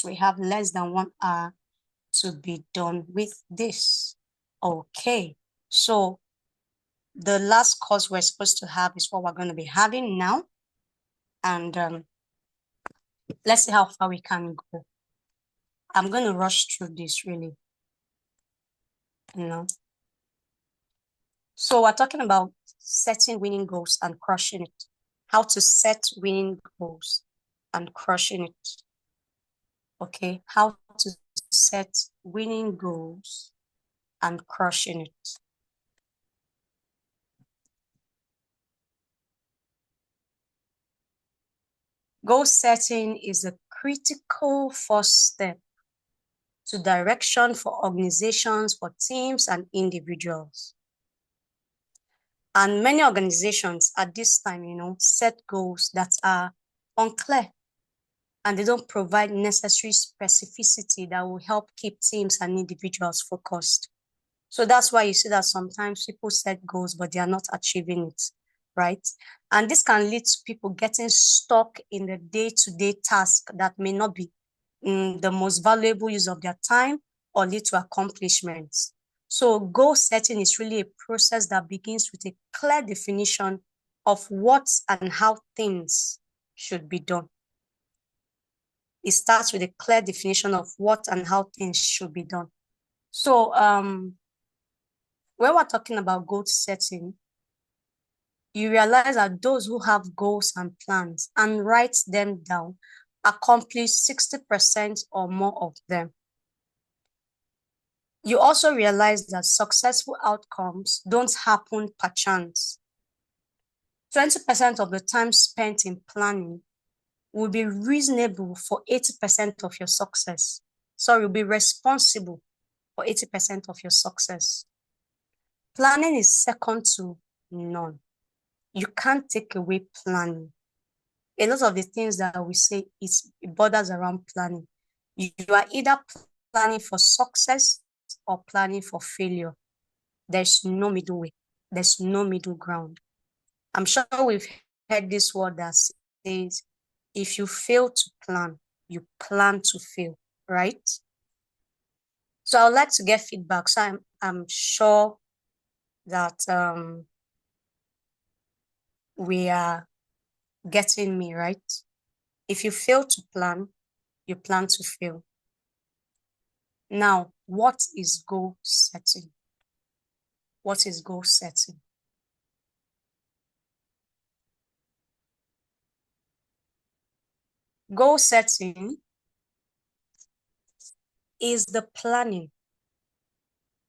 we have less than 1 hour to be done with this. Okay, so the last course we're supposed to have is what we're going to be having now. And let's see how far we can go. I'm going to rush through this really, So we're talking about setting winning goals and crushing it. How to set winning goals and crushing it. Okay, how to set winning goals and crushing it. Goal setting is a critical first step to direction for organizations, for teams, and individuals. And many organizations at this time, set goals that are unclear and they don't provide necessary specificity that will help keep teams and individuals focused. So that's why you see that sometimes people set goals, but they are not achieving it, right? And this can lead to people getting stuck in the day-to-day task that may not be the most valuable use of their time or lead to accomplishments. So goal setting is really a process that begins with a clear definition of what and how things should be done. It starts with a clear definition of what and how things should be done. So when we're talking about goal setting, you realize that those who have goals and plans and write them down accomplish 60% or more of them. You also realize that successful outcomes don't happen per chance. 20% of the time spent in planning will be reasonable for 80% of your success. Sorry, will be responsible for 80% of your success. Planning is second to none. You can't take away planning. A lot of the things that we say, it borders around planning. You are either planning for success or planning for failure. There's no middle way. There's no middle ground. I'm sure we've heard this word that says, if you fail to plan, you plan to fail, right? So I would like to get feedback. So I'm sure that we are getting me, right? If you fail to plan, you plan to fail. Now, what is goal setting? What is goal setting? Goal setting is the planning.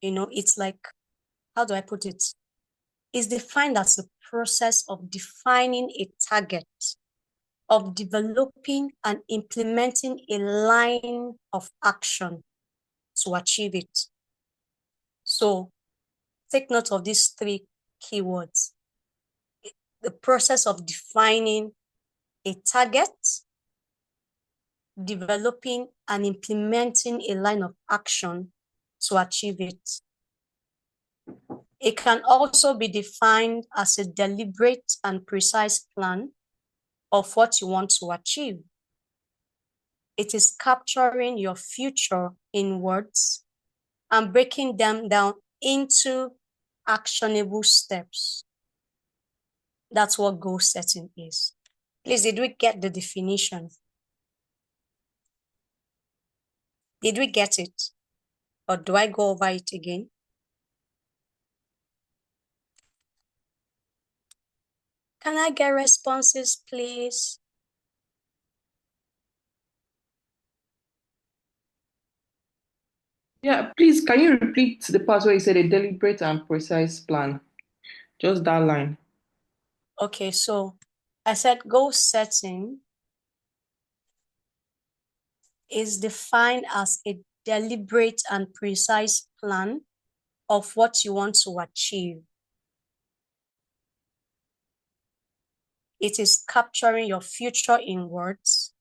It's like, how do I put it? It's defined as a process of defining a target, of developing and implementing a line of action to achieve it. So take note of these 3 keywords. The process of defining a target, developing and implementing a line of action to achieve it. It can also be defined as a deliberate and precise plan of what you want to achieve. It is capturing your future in words and breaking them down into actionable steps. That's what goal setting is. Please, did we get the definition? Did we get it? Or do I go over it again? Can I get responses, please? Yeah, please, can you repeat the part where you said a deliberate and precise plan? Just that line. Okay, so I said goal setting is defined as a deliberate and precise plan of what you want to achieve. It is capturing your future in words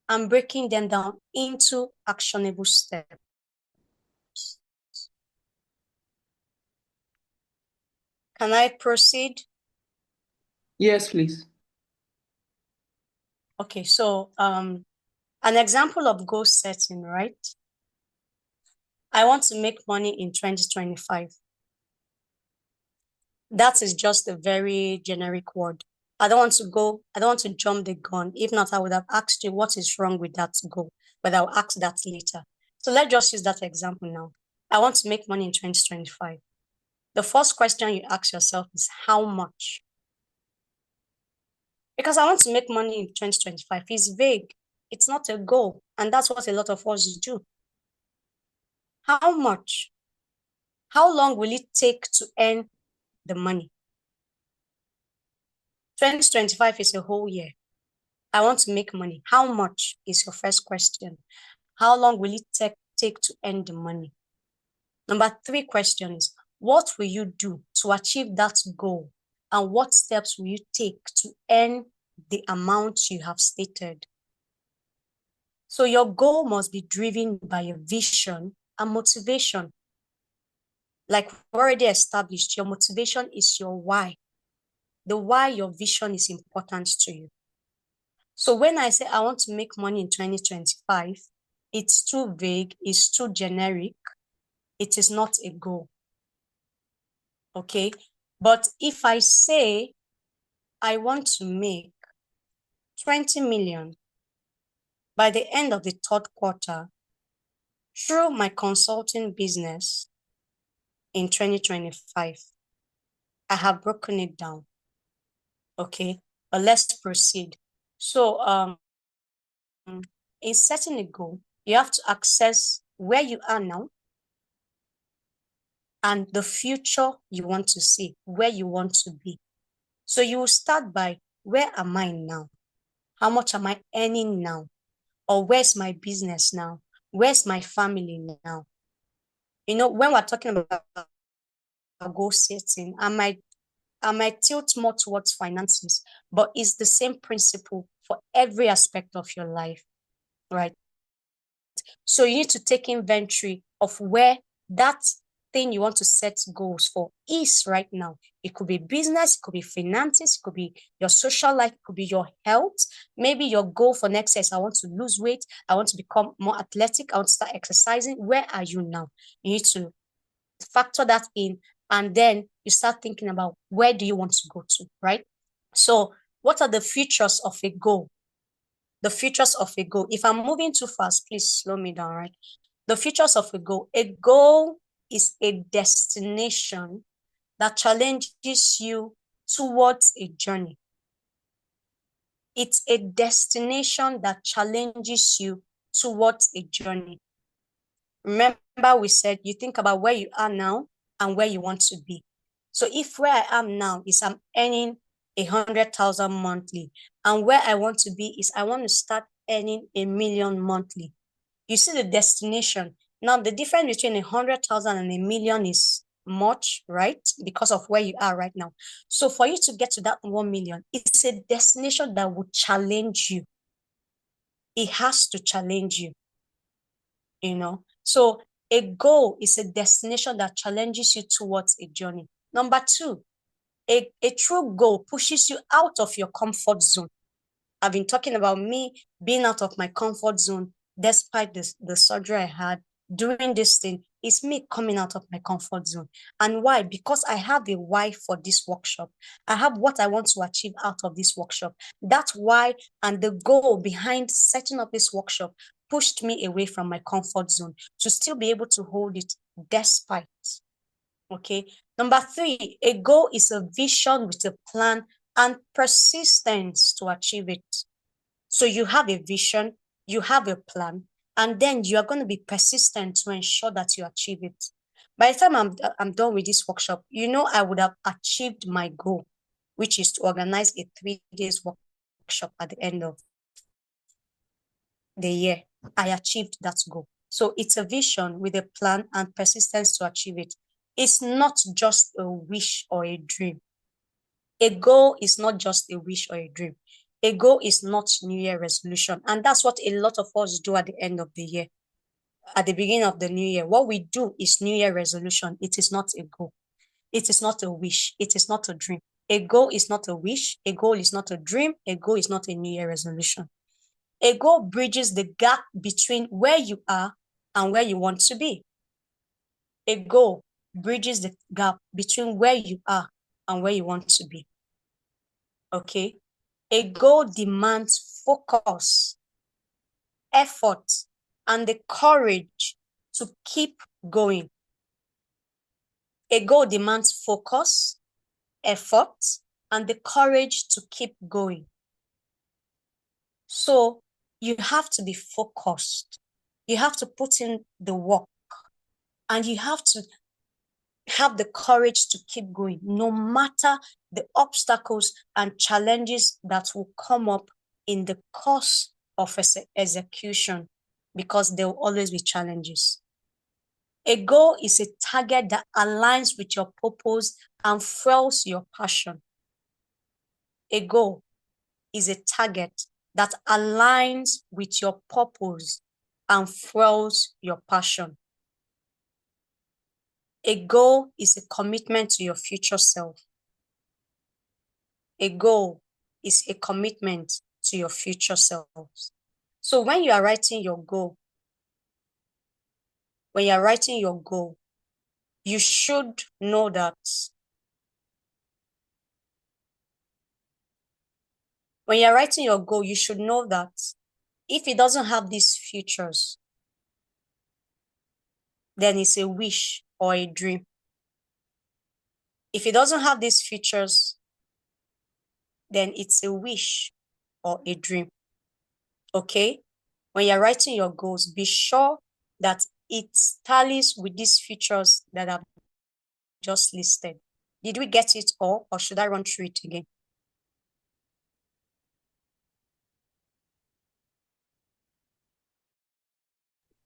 and breaking them down into actionable steps. Can I proceed? Yes, please. Okay, so An example of goal setting, right? I want to make money in 2025. That is just a very generic word. I don't want to jump the gun. If not, I would have asked you what is wrong with that goal, but I'll ask that later. So let's just use that example now. I want to make money in 2025. The first question you ask yourself is how much? Because I want to make money in 2025 is vague. It's not a goal. And that's what a lot of us do. How much? How long will it take to earn the money? 2025 is a whole year. I want to make money. How much is your first question? How long will it take to earn the money? Number 3 question is, what will you do to achieve that goal? And what steps will you take to earn the amount you have stated? So your goal must be driven by a vision and motivation. Like we already established, your motivation is your why. The why your vision is important to you. So when I say I want to make money in 2025, it's too vague, it's too generic. It is not a goal. Okay? But if I say I want to make 20 million by the end of the 3rd quarter through my consulting business in 2025, I have broken it down. Okay? But let's proceed. So in setting a goal, you have to access where you are now and the future you want to see, where you want to be. So you will start by, where am I now? How much am I earning now? Or where's my business now? Where's my family now? You know, when we're talking about goal setting, I might tilt more towards finances, but it's the same principle for every aspect of your life, right? So you need to take inventory of where that thing you want to set goals for is right now. It could be business, it could be finances, it could be your social life, it could be your health. Maybe your goal for next year is I want to lose weight, I want to become more athletic, I want to start exercising. Where are you now? You need to factor that in, and then you start thinking about where do you want to go to, right? So what are the features of a goal? The features of a goal. If I'm moving too fast, please slow me down, right? The features of a goal. A goal is a destination that challenges you towards a journey. It's a destination that challenges you towards a journey. Remember, we said you think about where you are now and where you want to be. So if where I am now is I'm earning 100,000 monthly, and where I want to be is I want to start earning 1 million monthly. You see the destination. Now, the difference between 100,000 and 1 million is much, right? Because of where you are right now. So for you to get to that 1 million, it's a destination that will challenge you. It has to challenge you, you know? So a goal is a destination that challenges you towards a journey. Number 2, a true goal pushes you out of your comfort zone. I've been talking about me being out of my comfort zone despite the surgery I had. Doing this thing is me coming out of my comfort zone. And why? Because I have a why for this workshop. I have what I want to achieve out of this workshop. That's why, and the goal behind setting up this workshop pushed me away from my comfort zone to still be able to hold it despite. Okay. Number 3, a goal is a vision with a plan and persistence to achieve it. So you have a vision, you have a plan, and then you are going to be persistent to ensure that you achieve it. By the time I'm done with this workshop, you know I would have achieved my goal, which is to organize a 3 days workshop at the end of the year. I achieved that goal. So it's a vision with a plan and persistence to achieve it. It's not just a wish or a dream. A goal is not just a wish or a dream. A goal is not New Year resolution. And that's what a lot of us do at the end of the year. At the beginning of the new year, what we do is New Year resolution. It is not a goal. It is not a wish. It is not a dream. A goal is not a wish. A goal is not a dream. A goal is not a New Year resolution. A goal bridges the gap between where you are and where you want to be. A goal bridges the gap between where you are and where you want to be. Okay? A goal demands focus, effort, and the courage to keep going. A goal demands focus, effort, and the courage to keep going. So you have to be focused. You have to put in the work, and you have to have the courage to keep going, no matter the obstacles and challenges that will come up in the course of execution, because there will always be challenges. A goal is a target that aligns with your purpose and fuels your passion. A goal is a target that aligns with your purpose and fuels your passion. A goal is a commitment to your future self. A goal is a commitment to your future self. So when you are writing your goal, you should know that if it doesn't have these features, then it's a wish or a dream. If it doesn't have these features, then it's a wish or a dream. Okay? When you're writing your goals, be sure that it tallies with these features that I've just listed. Did we get it all, or should I run through it again?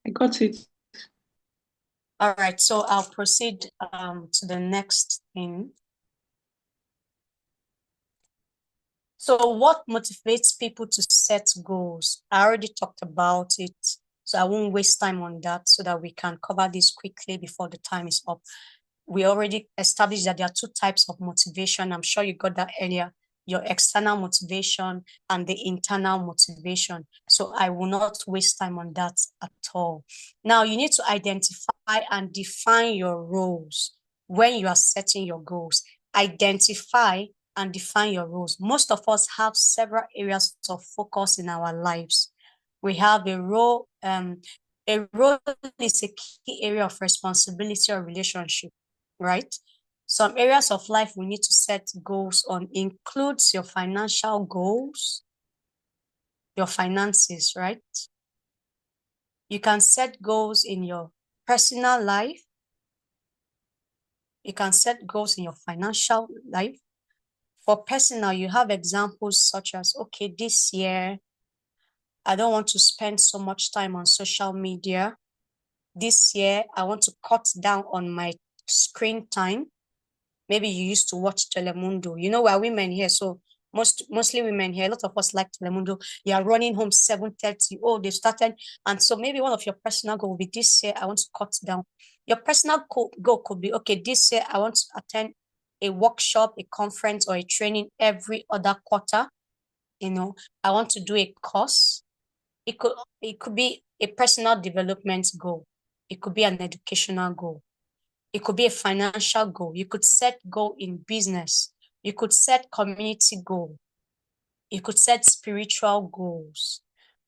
I got it. All right, so I'll proceed to the next thing. So what motivates people to set goals? I already talked about it, so I won't waste time on that so that we can cover this quickly before the time is up. We already established that there are two types of motivation. I'm sure you got that earlier, your external motivation and the internal motivation. So I will not waste time on that at all. Now, you need to identify and define your roles when you are setting your goals. Identify and define your roles. Most of us have several areas of focus in our lives. We have a role is a key area of responsibility or relationship, right? Some areas of life we need to set goals on includes your financial goals, your finances, right? You can set goals in your personal life. You can set goals in your financial life. For personal, you have examples such as, okay, this year, I don't want to spend so much time on social media. This year, I want to cut down on my screen time. Maybe you used to watch Telemundo. You know, we're women here, so mostly women here. A lot of us like Telemundo. You are running home 7:30. Oh, they started. And so maybe one of your personal goal will be this year, I want to cut down. Your personal goal could be, okay, this year I want to attend a workshop, a conference, or a training every other quarter. You know, I want to do a course. It could be a personal development goal. It could be an educational goal. It could be a financial goal. You could set goal in business. You could set community goal. You could set spiritual goals.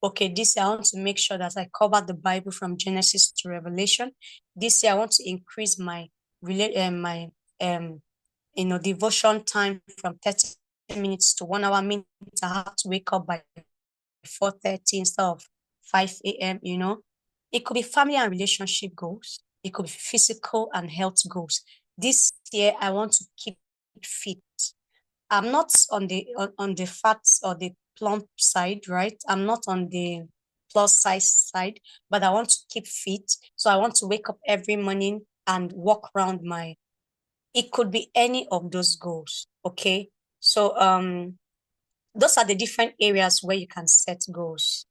Okay, this year I want to make sure that I cover the Bible from Genesis to Revelation. This year I want to increase my devotion time from 30 minutes to 1 hour. Means I have to wake up by 4:30 instead of 5 a.m. It could be family and relationship goals. It could be physical and health goals. This year, I want to keep fit. I'm not on the fat or the plump side, right? I'm not on the plus size side, but I want to keep fit. So I want to wake up every morning and walk around it could be any of those goals. Okay. So those are the different areas where you can set goals.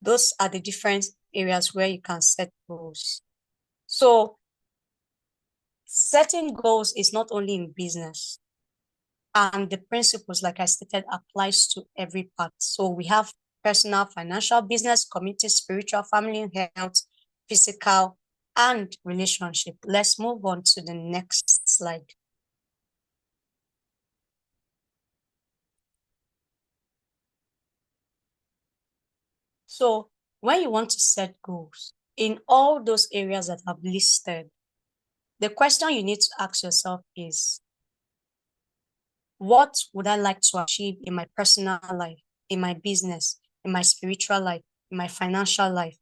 Those are the different areas where you can set goals. So setting goals is not only in business, and the principles, like I stated, applies to every part. So we have personal, financial, business, community, spiritual, family, health, physical, and relationship. Let's move on to the next slide. So when you want to set goals in all those areas that I've listed, the question you need to ask yourself is, what would I like to achieve in my personal life, in my business, in my spiritual life, in my financial life?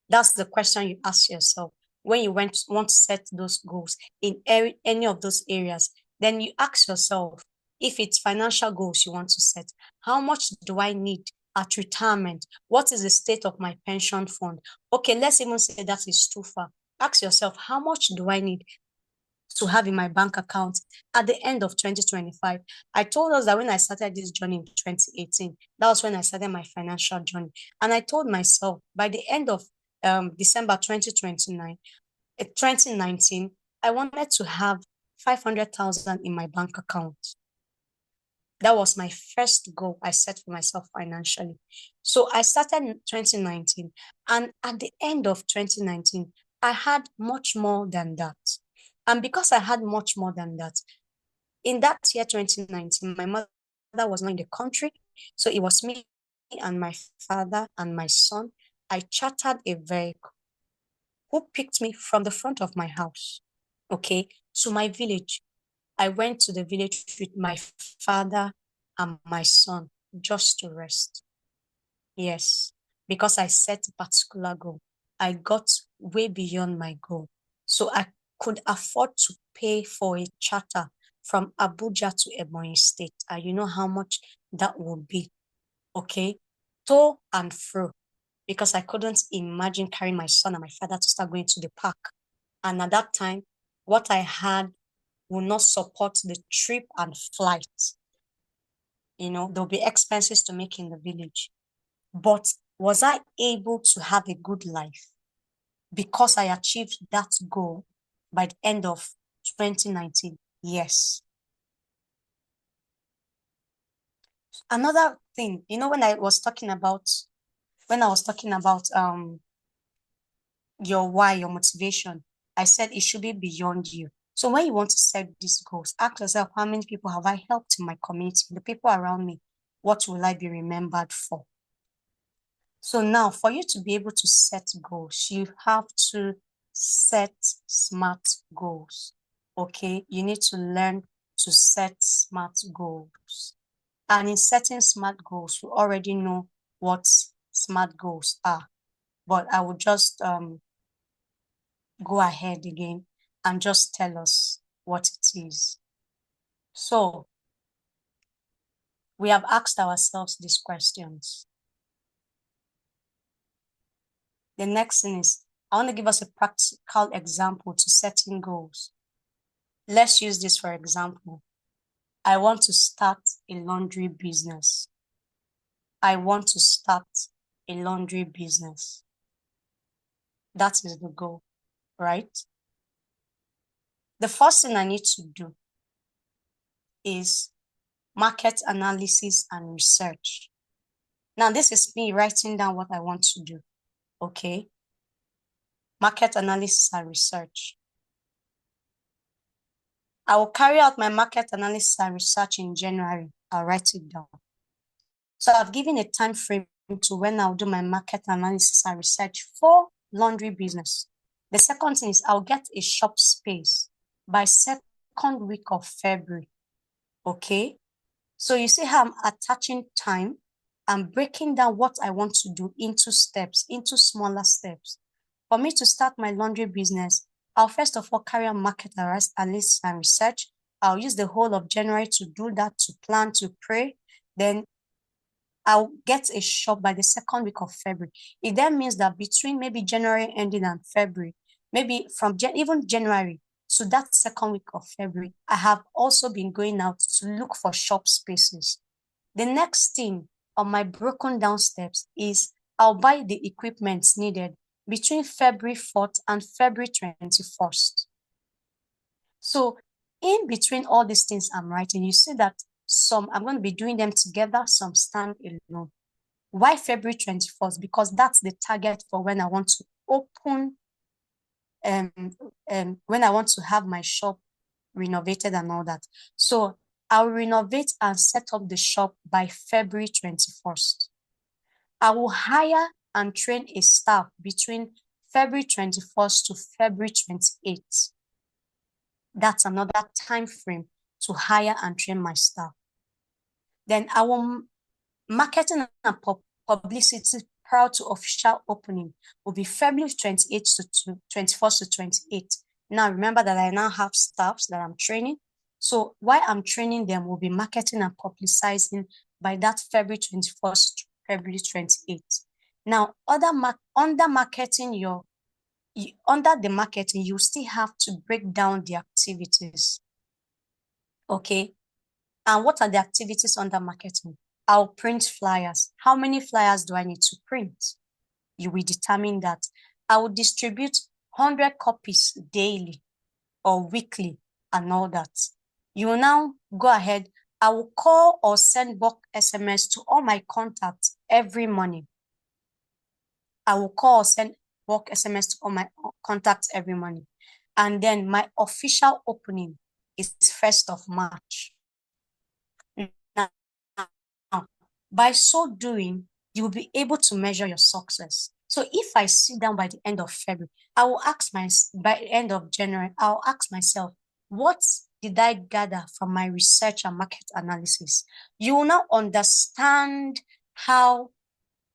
That's the question you ask yourself when you want to set those goals in any of those areas. Then you ask yourself, if it's financial goals you want to set, how much do I need at retirement? What is the state of my pension fund? Okay, let's even say that is too far. Ask yourself, how much do I need to have in my bank account at the end of 2025. I told us that when I started this journey in 2018, that was when I started my financial journey. And I told myself by the end of December 2019, I wanted to have 500,000 in my bank account. That was my first goal I set for myself financially. So I started in 2019, and at the end of 2019, I had much more than that. And because I had much more than that, in that year 2019, my mother was not in the country. So it was me and my father and my son. I chartered a vehicle who picked me from the front of my house, okay, to my village. I went to the village with my father and my son just to rest. Yes, because I set a particular goal. I got way beyond my goal. So I could afford to pay for a charter from Abuja to Ebonyi State. And you know how much that would be, okay? To and fro, because I couldn't imagine carrying my son and my father to start going to the park. And at that time, what I had will not support the trip and flight. There'll be expenses to make in the village. But was I able to have a good life because I achieved that goal by the end of 2019? Yes. Another thing, when I was talking about your why, your motivation, I said it should be beyond you. So when you want to set these goals, ask yourself, how many people have I helped in my community, the people around me? What will I be remembered for? So now, for you to be able to set goals, you have to set SMART goals. Okay, you need to learn to set SMART goals. And in setting SMART goals, you already know what SMART goals are. But I will just go ahead again and just tell us what it is. So we have asked ourselves these questions. The next thing is, I want to give us a practical example to setting goals. Let's use this for example. I want to start a laundry business. I want to start a laundry business. That is the goal, right? The first thing I need to do is market analysis and research. Now, this is me writing down what I want to do, okay? Market analysis and research. I will carry out my market analysis and research in January. I'll write it down. So I've given a time frame to when I'll do my market analysis and research for laundry business. The second thing is I'll get a shop space by second week of February. Okay? So you see how I'm attaching time and breaking down what I want to do into steps, into smaller steps. For me to start my laundry business, I'll first of all carry out market analysis and research. I'll use the whole of January to do that, to plan, to pray. Then I'll get a shop by the second week of February. It then means that between maybe January ending and February, maybe from even January to that second week of February, I have also been going out to look for shop spaces. The next thing on my broken down steps is I'll buy the equipment needed between February 4th and February 21st. So in between all these things I'm writing, you see that some I'm going to be doing them together, some stand alone. Why February 21st? Because that's the target for when I want to open, when I want to have my shop renovated and all that. So I'll renovate and set up the shop by February 21st. I will hire and train a staff between February 21st to February 28th. That's another time frame to hire and train my staff. Then our marketing and publicity prior to official opening will be February 28th to 21st to 28th. Now, remember that I now have staffs that I'm training. So while I'm training them, we'll be marketing and publicizing by that February 21st to February 28th. Now, under the marketing, you still have to break down the activities. Okay. And what are the activities under marketing? I'll print flyers. How many flyers do I need to print? You will determine that. I will distribute 100 copies daily or weekly and all that. You will now go ahead. I will call or send bulk SMS to all my contacts every morning. I will call or send bulk SMS to all my contacts every morning. And then my official opening is 1st of March. Now, by so doing, you will be able to measure your success. So if I sit down by the end of February, by the end of January, I'll ask myself, what did I gather from my research and market analysis? You will now understand how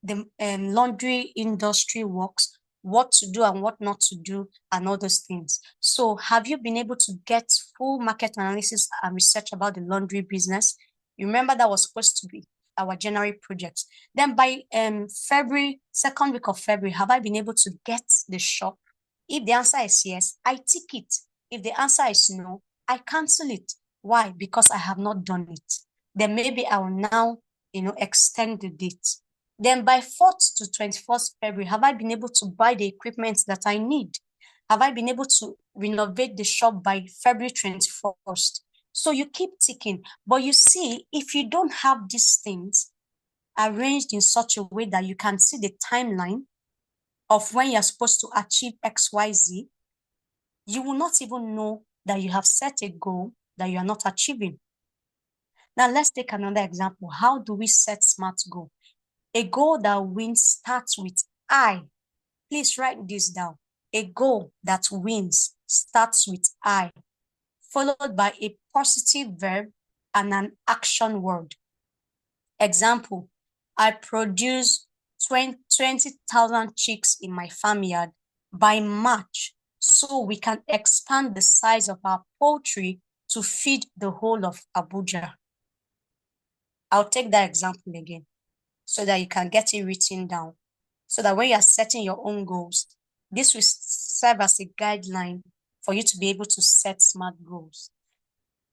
the laundry industry works, what to do and what not to do, and all those things. So have you been able to get full market analysis and research about the laundry business? You remember that was supposed to be our January project. Then by February, second week of February, have I been able to get the shop? If the answer is yes, I tick it. If the answer is no, I cancel it. Why? Because I have not done it. Then maybe I will now, extend the date. Then by 4th to 21st February, have I been able to buy the equipment that I need? Have I been able to renovate the shop by February 21st? So you keep ticking. But you see, if you don't have these things arranged in such a way that you can see the timeline of when you're supposed to achieve XYZ, you will not even know that you have set a goal that you are not achieving. Now, let's take another example. How do we set SMART goal? A goal that wins starts with I. Please write this down. A goal that wins starts with I, followed by a positive verb and an action word. Example, I produce 20,000 chicks in my farmyard by March, so we can expand the size of our poultry to feed the whole of Abuja. I'll take that example again so that you can get it written down. So that when you are setting your own goals, this will serve as a guideline for you to be able to set SMART goals.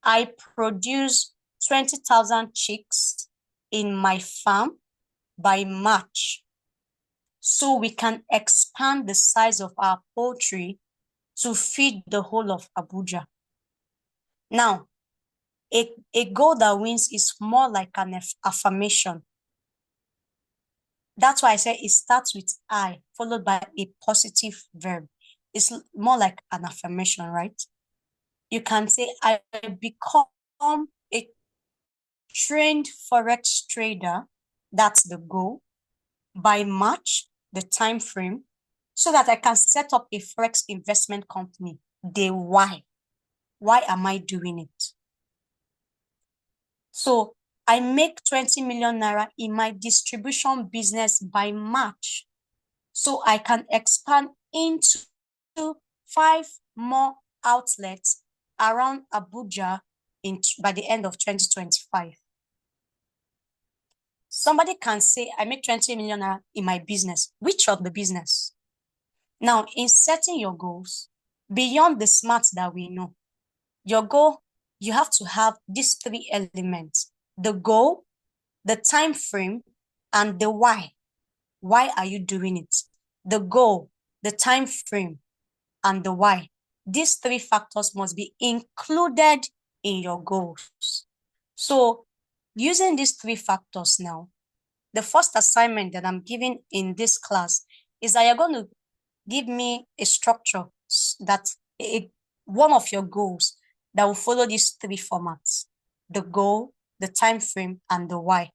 I produce 20,000 chicks in my farm by March, so we can expand the size of our poultry to feed the whole of Abuja. Now, a goal that wins is more like an affirmation. That's why I say it starts with I, followed by a positive verb. It's more like an affirmation, right? You can say, I become a trained Forex trader. That's the goal. By March, the time frame, so that I can set up a Forex investment company. The why. Why am I doing it? So I make 20 million naira in my distribution business by March, so I can expand into 5 more outlets around Abuja by the end of 2025. Somebody can say, I make 20 million naira in my business. Which of the business? Now, in setting your goals, beyond the smarts that we know, your goal, you have to have these 3 elements: the goal, the time frame, and the why. Why are you doing it? The goal, the time frame, and the why. These 3 factors must be included in your goals. So using these 3 factors now, the first assignment that I'm giving in this class is that you're going to give me a structure that one of your goals that will follow these three formats: the goal, the time frame, and the why.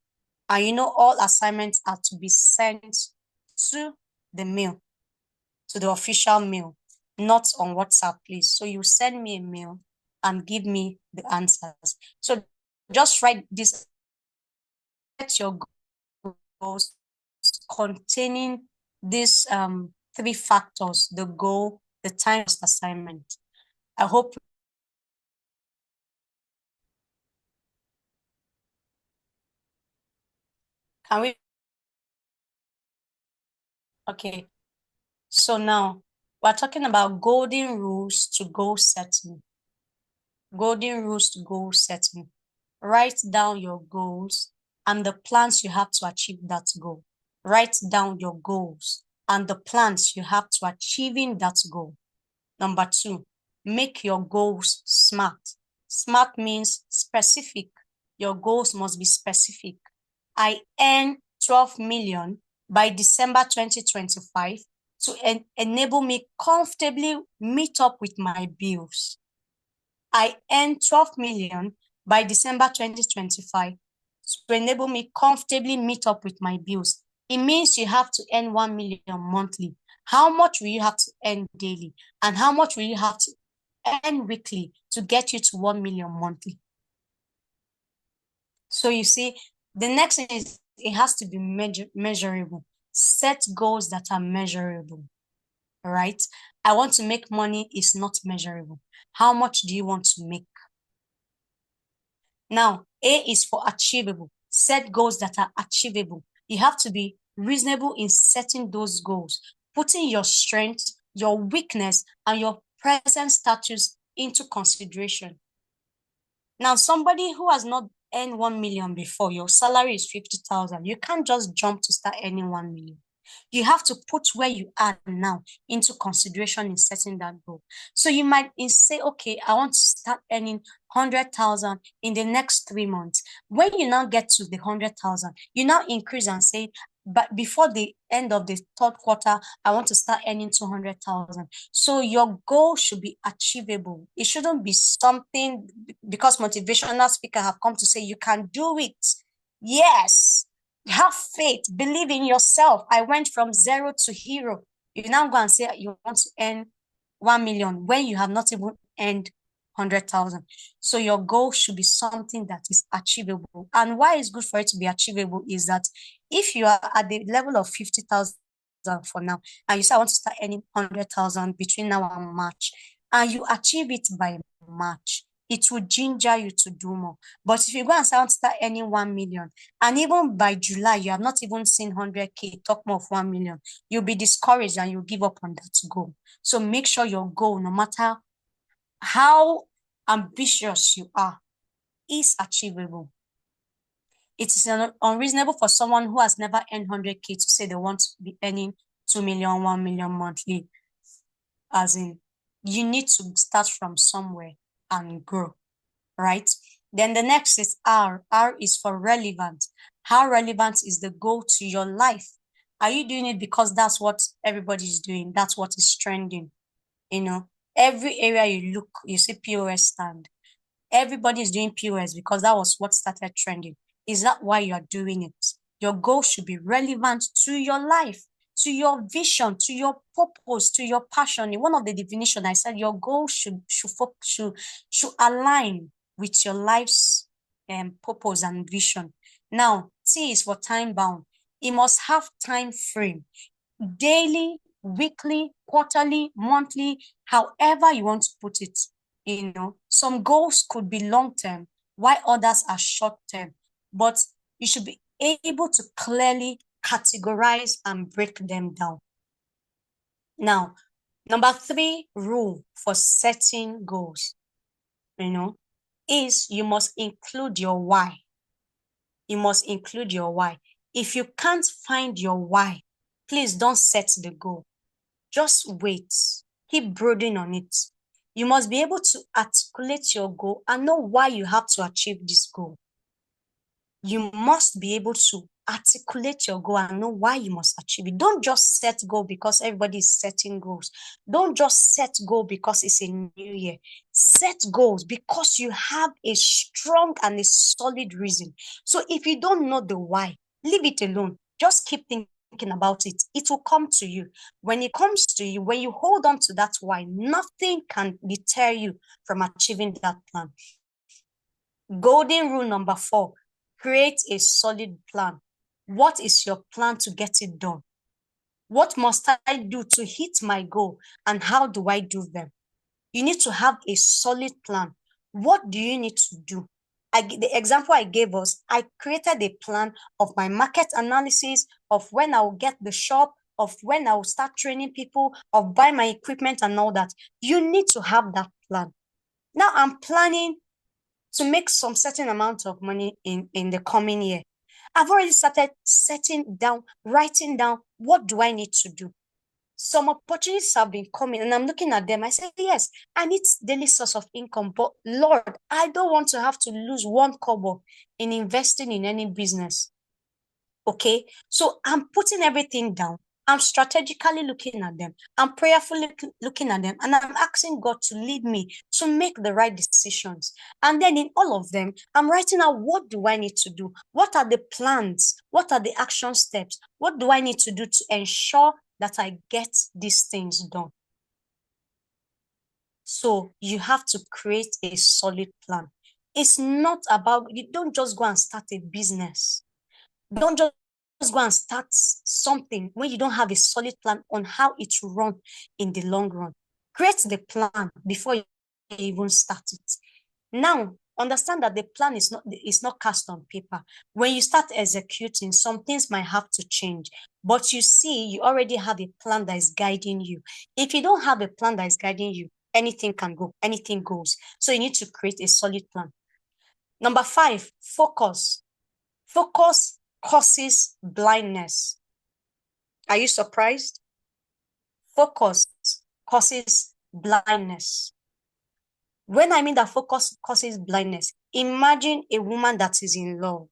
And all assignments are to be sent to the mail, to the official mail, not on WhatsApp, please. So you send me a mail and give me the answers. So just write this, set your goals containing these three factors: the goal, the time, assignment. I hope. Can we? Okay. So now we're talking about golden rules to goal setting. Golden rules to goal setting. Write down your goals and the plans you have to achieve that goal. Write down your goals and the plans you have to achieving that goal. Number 2, make your goals SMART. SMART means specific. Your goals must be specific. I earn 12 million by December 2025 to enable me comfortably meet up with my bills. I earn 12 million by December 2025 to enable me comfortably meet up with my bills. It means you have to earn 1 million monthly. How much will you have to earn daily? And how much will you have to earn weekly to get you to 1 million monthly? So you see, the next thing is it has to be measurable. Set goals that are measurable. All right. I want to make money is not measurable. How much do you want to make? Now, A is for achievable. Set goals that are achievable. You have to be reasonable in setting those goals, putting your strength, your weakness, and your present status into consideration. Now, somebody who has not earned 1 million before, your salary is 50,000. You can't just jump to start earning 1 million. You have to put where you are now into consideration in setting that goal. So you might say, okay, I want to start earning 100,000 in the next 3 months. When you now get to the 100,000, you now increase and say, but before the end of the third quarter, I want to start earning 200,000. So your goal should be achievable. It shouldn't be something because motivational speakers have come to say you can do it. Yes, have faith, believe in yourself. I went from 0 to hero. You now go and say you want to earn 1 million when you have not even earned 100,000. So your goal should be something that is achievable. And why it's good for it to be achievable is that if you are at the level of 50,000 for now, and you say I want to start earning 100,000 between now and March, and you achieve it by March, it will ginger you to do more. But if you go and say I want to start earning 1 million, and even by July, you have not even seen 100K, talk more of 1 million, you'll be discouraged and you'll give up on that goal. So make sure your goal, no matter how ambitious you are, is achievable. It is unreasonable for someone who has never earned 100K to say they want to be earning 2 million, 1 million monthly. As in, you need to start from somewhere and grow, right? Then the next is R. R is for relevant. How relevant is the goal to your life? Are you doing it because that's what everybody's doing? That's what is trending. Every area you look, you see POS stand. Everybody is doing POS because that was what started trending. Is that why you are doing it? Your goal should be relevant to your life, to your vision, to your purpose, to your passion. In one of the definitions, I said your goal should align with your life's purpose and vision. Now, T is for time bound. It must have time frame. Daily, weekly, quarterly, monthly, however you want to put it. Some goals could be long-term, while others are short-term, but you should be able to clearly categorize and break them down. Now, number 3 rule for setting goals, is you must include your why. You must include your why. If you can't find your why, please don't set the goal. Just wait. Keep brooding on it. You must be able to articulate your goal and know why you have to achieve this goal. You must be able to articulate your goal and know why you must achieve it. Don't just set goal because everybody is setting goals. Don't just set goal because it's a new year. Set goals because you have a strong and a solid reason. So if you don't know the why, leave it alone. Just keep thinking about it. It will come to you. When it comes to you, when you hold on to that why, nothing can deter you from achieving that plan. Golden rule number 4, create a solid plan. What is your plan to get it done? What must I do to hit my goal, and how do I do them? You need to have a solid plan. What do you need to do? The example I gave us, I created a plan of my market analysis, of when I will get the shop, of when I will start training people, of buy my equipment and all that. You need to have that plan. Now I'm planning to make some certain amount of money in the coming year. I've already started writing down, what do I need to do? Some opportunities have been coming and I'm looking at them. I say, yes, I need daily source of income, but Lord, I don't want to have to lose one kobo in investing in any business. Okay, so I'm putting everything down. I'm strategically looking at them. I'm prayerfully looking at them, and I'm asking God to lead me to make the right decisions. And then in all of them, I'm writing out, what do I need to do? What are the plans? What are the action steps? What do I need to do to ensure that I get these things done? So you have to create a solid plan. It's not about, you don't just go and start a business. Don't just go and start something when you don't have a solid plan on how it will run in the long run. Create the plan before you even start it. Now, understand that the plan is not cast on paper. When you start executing, some things might have to change. But you see, you already have a plan that is guiding you. If you don't have a plan that is guiding you, anything can go, anything goes. So you need to create a solid plan. Number 5, focus. Focus causes blindness. Are you surprised? Focus causes blindness. When I mean that focus causes blindness, imagine a woman that is in love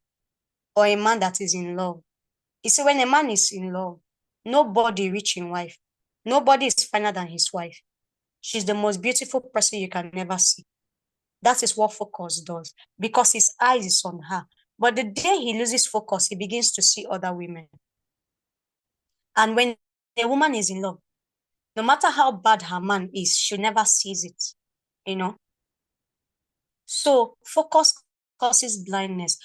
or a man that is in love. You see, when a man is in love, nobody rich in wife. Nobody is finer than his wife. She's the most beautiful person you can never see. That is what focus does, because his eyes is on her. But the day he loses focus, he begins to see other women. And when a woman is in love, no matter how bad her man is, she never sees it, you know. So focus causes blindness.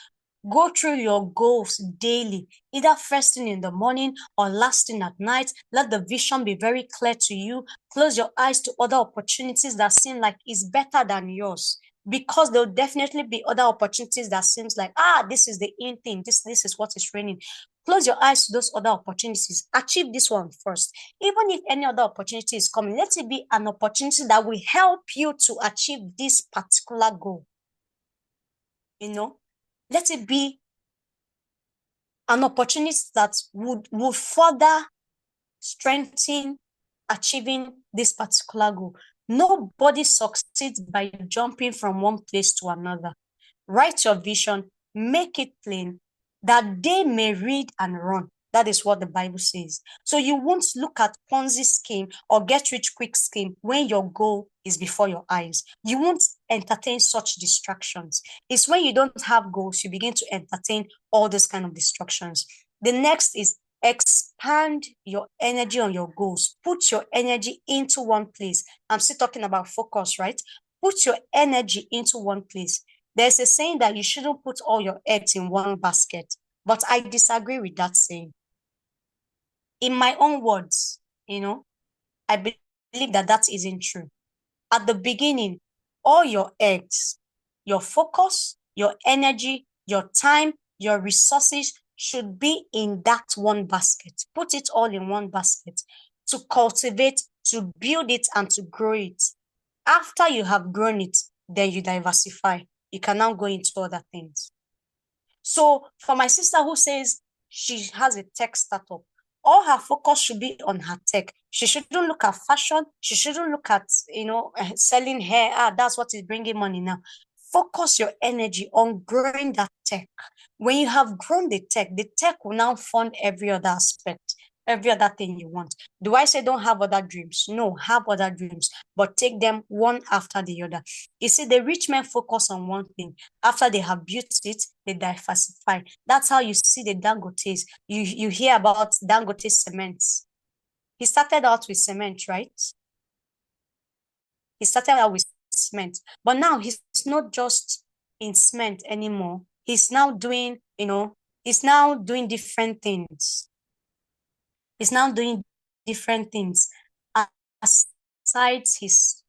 Go through your goals daily, either first thing in the morning or last thing at night. Let the vision be very clear to you. Close your eyes to other opportunities that seem like it's better than yours, because there'll definitely be other opportunities that seems like, this is the in thing. This is what is raining. Close your eyes to those other opportunities. Achieve this one first. Even if any other opportunity is coming, let it be an opportunity that will help you to achieve this particular goal. You know, let it be an opportunity that would further strengthen achieving this particular goal. Nobody succeeds by jumping from one place to another. Write your vision, make it plain, that they may read and run. That is what the Bible says. So you won't look at Ponzi scheme or get rich quick scheme when your goal is before your eyes. You won't entertain such distractions. It's when you don't have goals, you begin to entertain all those kind of distractions. The next is expand your energy on your goals. Put your energy into one place. I'm still talking about focus, right? Put your energy into one place. There's a saying that you shouldn't put all your eggs in one basket, but I disagree with that saying. In my own words, I believe that that isn't true. At the beginning, all your eggs, your focus, your energy, your time, your resources should be in that one basket. Put it all in one basket to cultivate, to build it, and to grow it. After you have grown it, then you diversify. You can now go into other things. So for my sister who says she has a tech startup, all her focus should be on her tech. She shouldn't look at fashion. She shouldn't look at, selling hair. That's what is bringing money now. focus your energy on growing that tech. When you have grown the tech will now fund every other aspect, every other thing you want. Do I say don't have other dreams? No, have other dreams, but take them one after the other. You see, the rich men focus on one thing. After they have built it, they diversify. That's how you see the Dangotes. You hear about Dangote cement. He started out with cement, right? He started out with cement, but now he's not just in cement anymore. He's now doing, he's now doing different things. He's now doing different things aside his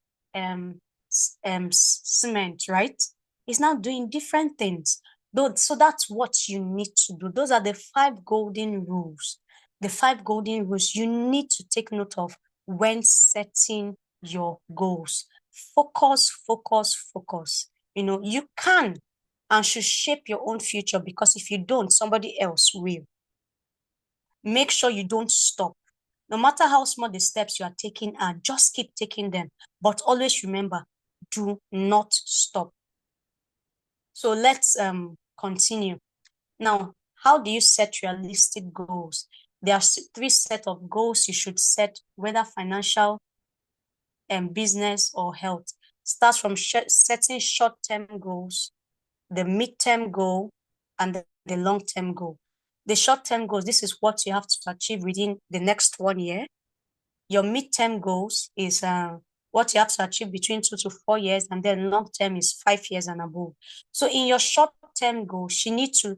cement, right? He's now doing different things. So that's what you need to do. Those are the 5 golden rules. The 5 golden rules you need to take note of when setting your goals. Focus, focus, focus. You can and should shape your own future, because if you don't, somebody else will. Make sure you don't stop. No matter how small the steps you are taking are, just keep taking them. But always remember, do not stop. So let's continue. Now, how do you set realistic goals? There are 3 sets of goals you should set, whether financial, business, or health. Starts from setting short-term goals, the mid-term goal, and the long-term goal. The short-term goals, this is what you have to achieve within the next 1 year. Your mid-term goals is what you have to achieve between 2 to 4 years, and then long-term is 5 years and above. So in your short-term goals, you need to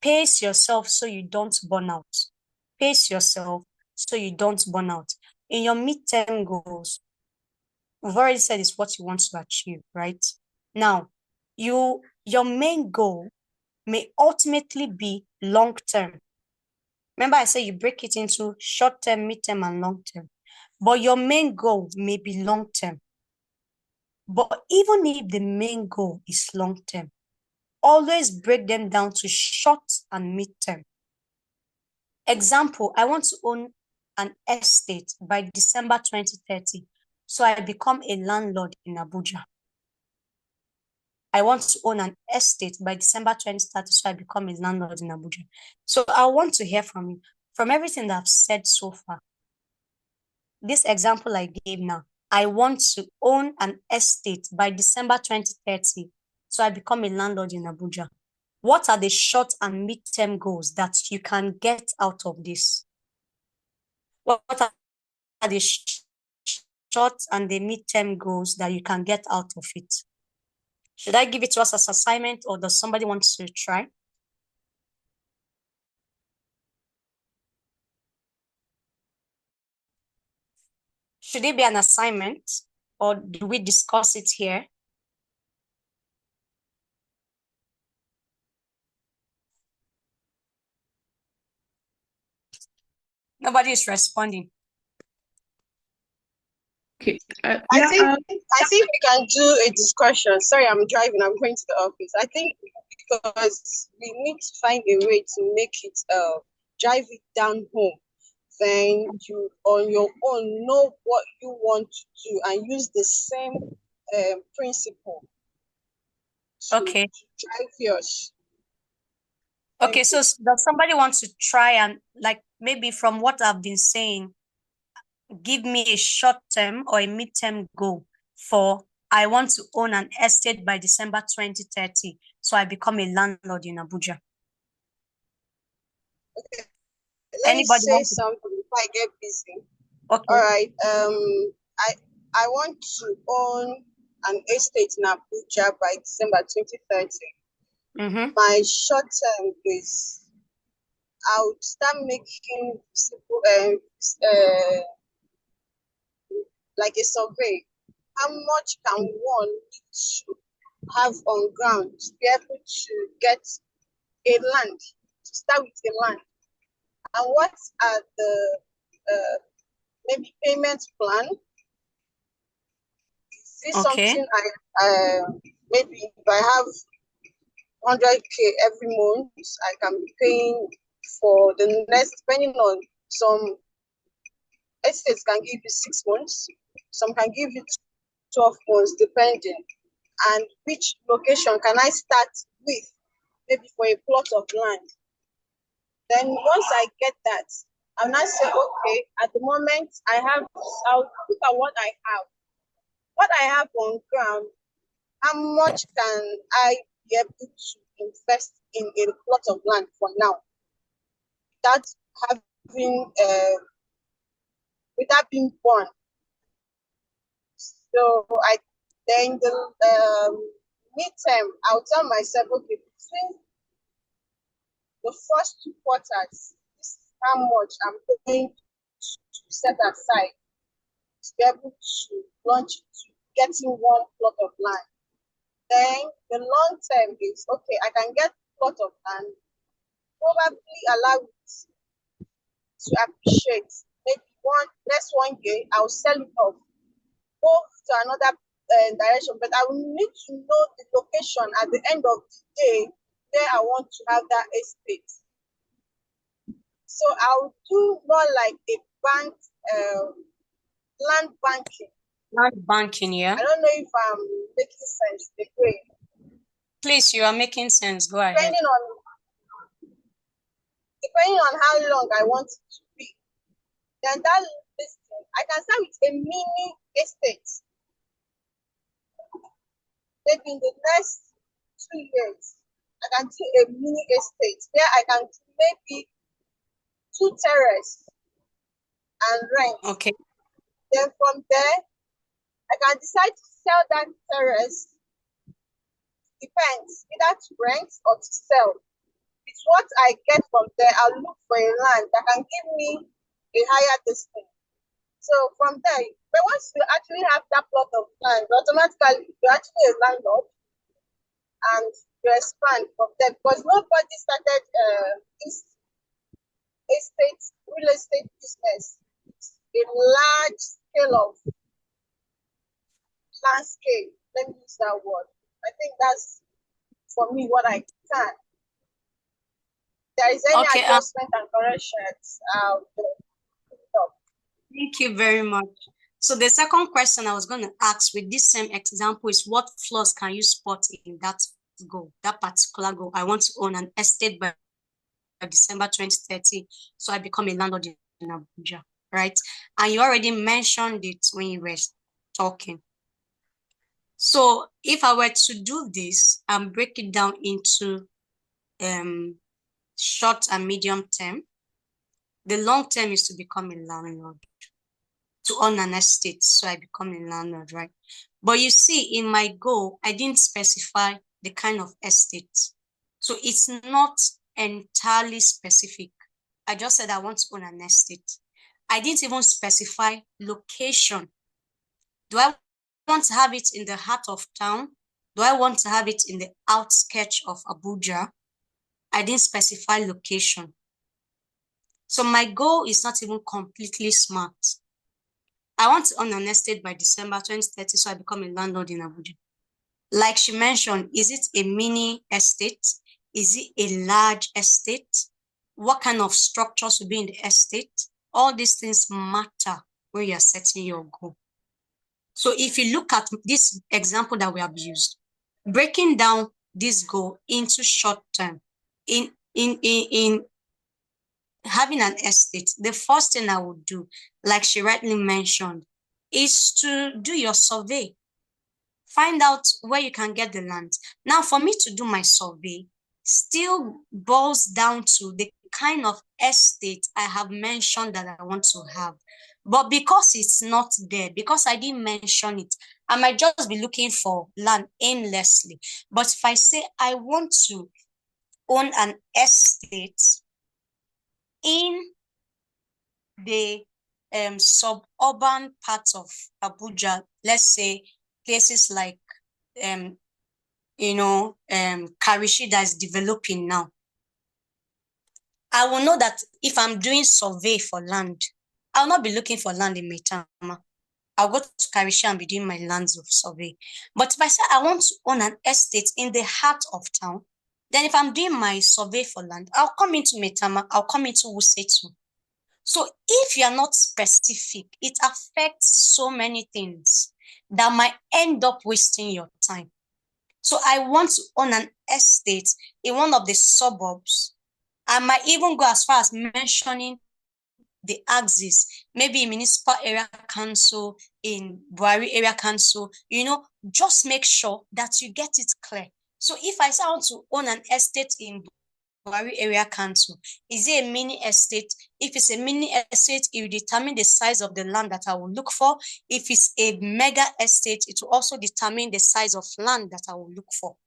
pace yourself so you don't burn out. Pace yourself so you don't burn out. In your mid-term goals, we've already said it's what you want to achieve, right? Now, your main goal may ultimately be long-term. Remember, I said you break it into short-term, mid-term, and long-term. But your main goal may be long-term. But even if the main goal is long-term, always break them down to short and mid-term. Example, I want to own an estate by December 2030. So I become a landlord in Abuja. I want to own an estate by December 2030, so I become a landlord in Abuja. So I want to hear from you. From everything that I've said so far, this example I gave now, I want to own an estate by December 2030, so I become a landlord in Abuja. What are the short and mid-term goals that you can get out of this? What are the short and the mid-term goals that you can get out of it? Should I give it to us as assignment, or does somebody want to try? Should it be an assignment, or do we discuss it here? Nobody is responding. Okay. I think we can do a discussion. Sorry, I'm driving. I'm going to the office. I think because we need to find a way to make it drive it down home. Then you on your own know what you want to do and use the same principle to drive yours. Okay, so does somebody want to try and, like, maybe from what I've been saying, give me a short-term or a mid-term goal for I want to own an estate by December 2030, so I become a landlord in Abuja? Okay. Let me say something before I get busy. Okay. All right. I want to own an estate in Abuja by December 2030. Mm-hmm. My short term is I would start making simple like a survey. How much can one need to have on ground to be able to get a land, to start with a land? And what are the maybe payment plan? Is this something I maybe if I have 100K every month, I can be paying for the next, depending on some estates can give you 6 months, some can give you 12 months, depending. and which location can I start with, maybe for a plot of land. Then once I get that, I'll now say, okay, at the moment I'll look at what I have. What I have on ground, how much can I be able to invest in a plot of land for now? Without having without being born. So then the midterm, I'll tell myself, okay, between the first 2 quarters, this is how much I'm going to set aside to be able to launch to getting one plot of land. Then the long term is, okay, I can get plot of land, probably allow it to appreciate. Maybe next 1 year, I'll sell it off, go to another direction, but I will need to know the location at the end of the day where I want to have that estate. So I'll do more like a bank, land banking. Land banking, yeah. I don't know if I'm making sense the way. Please, you are making sense. Go ahead. Depending on how long I want it to be, then that listing, I can start with a mini estate. Maybe in the next 2 years, I can do a mini estate where I can do maybe 2 terraces and rent. Okay. Then from there, I can decide to sell that terrace. Depends, either to rent or to sell. It's what I get from there. I'll look for a land that can give me a higher distance. So from there, but once you actually have that plot of land, automatically you're actually a landlord and you expand from there because nobody started this real estate business. It's a large scale of landscape. Let me use that word. I think that's for me what I can. There is any adjustment and corrections. Thank you very much. So the second question I was going to ask with this same example is what flaws can you spot in that goal, that particular goal? I want to own an estate by December 2030, so I become a landlord in Abuja, right? And you already mentioned it when you were talking. So if I were to do this and break it down into short and medium term, the long term is to become a landlord, to own an estate, so I become a landlord, right? But you see, in my goal, I didn't specify the kind of estate. So it's not entirely specific. I just said I want to own an estate. I didn't even specify location. Do I want to have it in the heart of town? Do I want to have it in the outskirts of Abuja? I didn't specify location. So my goal is not even completely smart. I want to own an estate by December 2030, so I become a landlord in Abuja. Like she mentioned, is it a mini estate? Is it a large estate? What kind of structures will be in the estate? All these things matter when you are setting your goal. So if you look at this example that we have used, breaking down this goal into short term, in having an estate, the first thing I would do, like she rightly mentioned, is to do your survey. Find out where you can get the land. Now, for me to do my survey, still boils down to the kind of estate I have mentioned that I want to have. But because it's not there, because I didn't mention it, I might just be looking for land aimlessly. But if I say I want to own an estate in the suburban parts of Abuja, let's say places like Karishi that is developing now, I will know that if I'm doing survey for land, I'll not be looking for land in Maitama. I'll go to Karishi and be doing my lands of survey. But if I say I want to own an estate in the heart of town, then if I'm doing my survey for land, I'll come into Maitama, I'll come into Wusetu. So if you're not specific, it affects so many things that might end up wasting your time. So I want to own an estate in one of the suburbs. I might even go as far as mentioning the axis, maybe in municipal area council, in Buhari area council, just make sure that you get it clear. So if I say I want to own an estate in Buhari area council, is it a mini estate? If it's a mini estate, it will determine the size of the land that I will look for. If it's a mega estate, it will also determine the size of land that I will look for.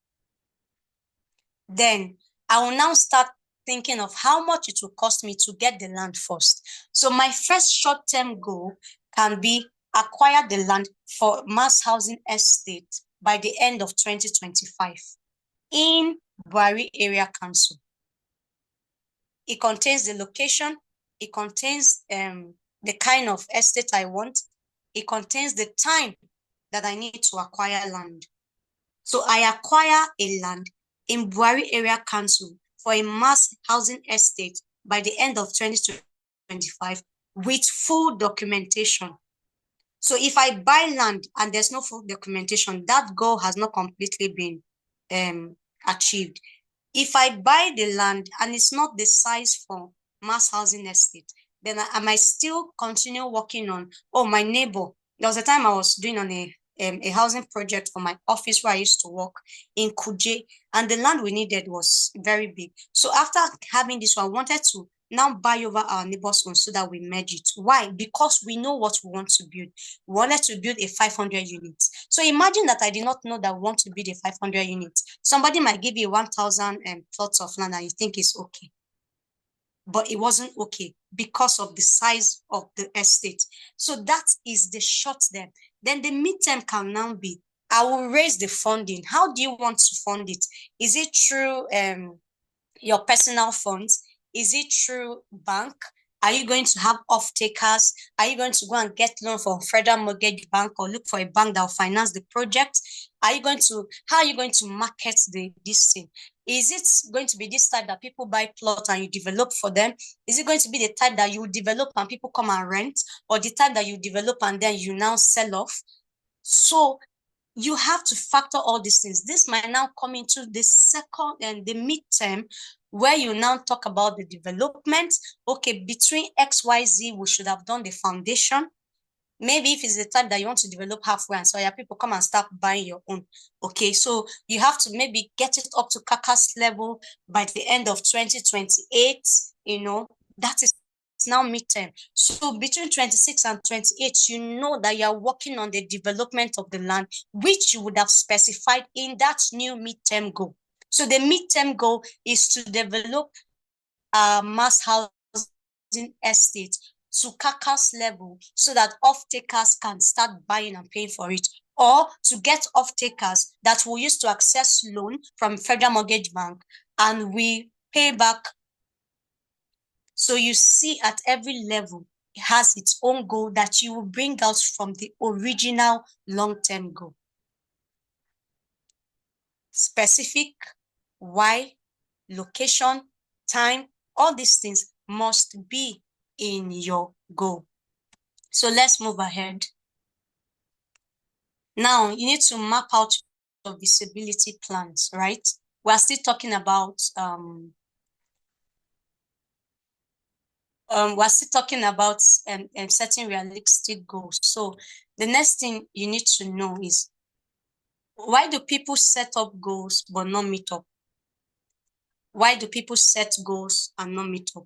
Then I will now start thinking of how much it will cost me to get the land first. So my first short-term goal can be acquire the land for mass housing estate by the end of 2025 in Buhari Area Council. It contains the location, it contains the kind of estate I want, it contains the time that I need to acquire land. So I acquire a land in Buhari Area Council for a mass housing estate by the end of 2025 with full documentation. So if I buy land and there's no full documentation, that goal has not completely been achieved. If I buy the land and it's not the size for mass housing estate, then I might still continue working on, my neighbor. There was a time I was doing on a housing project for my office where I used to work in Kuje, and the land we needed was very big. So after having this one, I wanted to now buy over our neighbor's own so that we merge it. Why? Because we know what we want to build. We wanted to build a 500 units. So imagine that I did not know that we want to build a 500 units. Somebody might give you 1,000 plots of land and you think it's okay. But it wasn't okay because of the size of the estate. So that is the short term. Then the midterm can now be, I will raise the funding. How do you want to fund it? Is it through your personal funds? Is it through bank? Are you going to have off-takers? Are you going to go and get loan from Federal Mortgage Bank or look for a bank that will finance the project? How are you going to market this thing? Is it going to be this type that people buy plots and you develop for them? Is it going to be the type that you develop and people come and rent? Or the type that you develop and then you now sell off? So you have to factor all these things. This might now come into the second and the midterm, where you now talk about the development. Okay, between XYZ, we should have done the foundation. Maybe if it's the type that you want to develop halfway and so your people come and start buying your own. Okay, so you have to maybe get it up to carcass level by the end of 2028. That is now midterm. So between 26 and 28, you know that you're working on the development of the land, which you would have specified in that new midterm goal. So the midterm goal is to develop a mass housing estate to carcass level so that off-takers can start buying and paying for it, or to get off-takers that will use to access loan from Federal Mortgage Bank and we pay back. So you see at every level, it has its own goal that you will bring out from the original long-term goal. Specific, why, location, time, all these things must be in your goal. So let's move ahead. Now you need to map out your visibility plans, right? We're still talking about setting realistic goals. So the next thing you need to know is, why do people set up goals but not meet up? Why do people set goals and not meet up?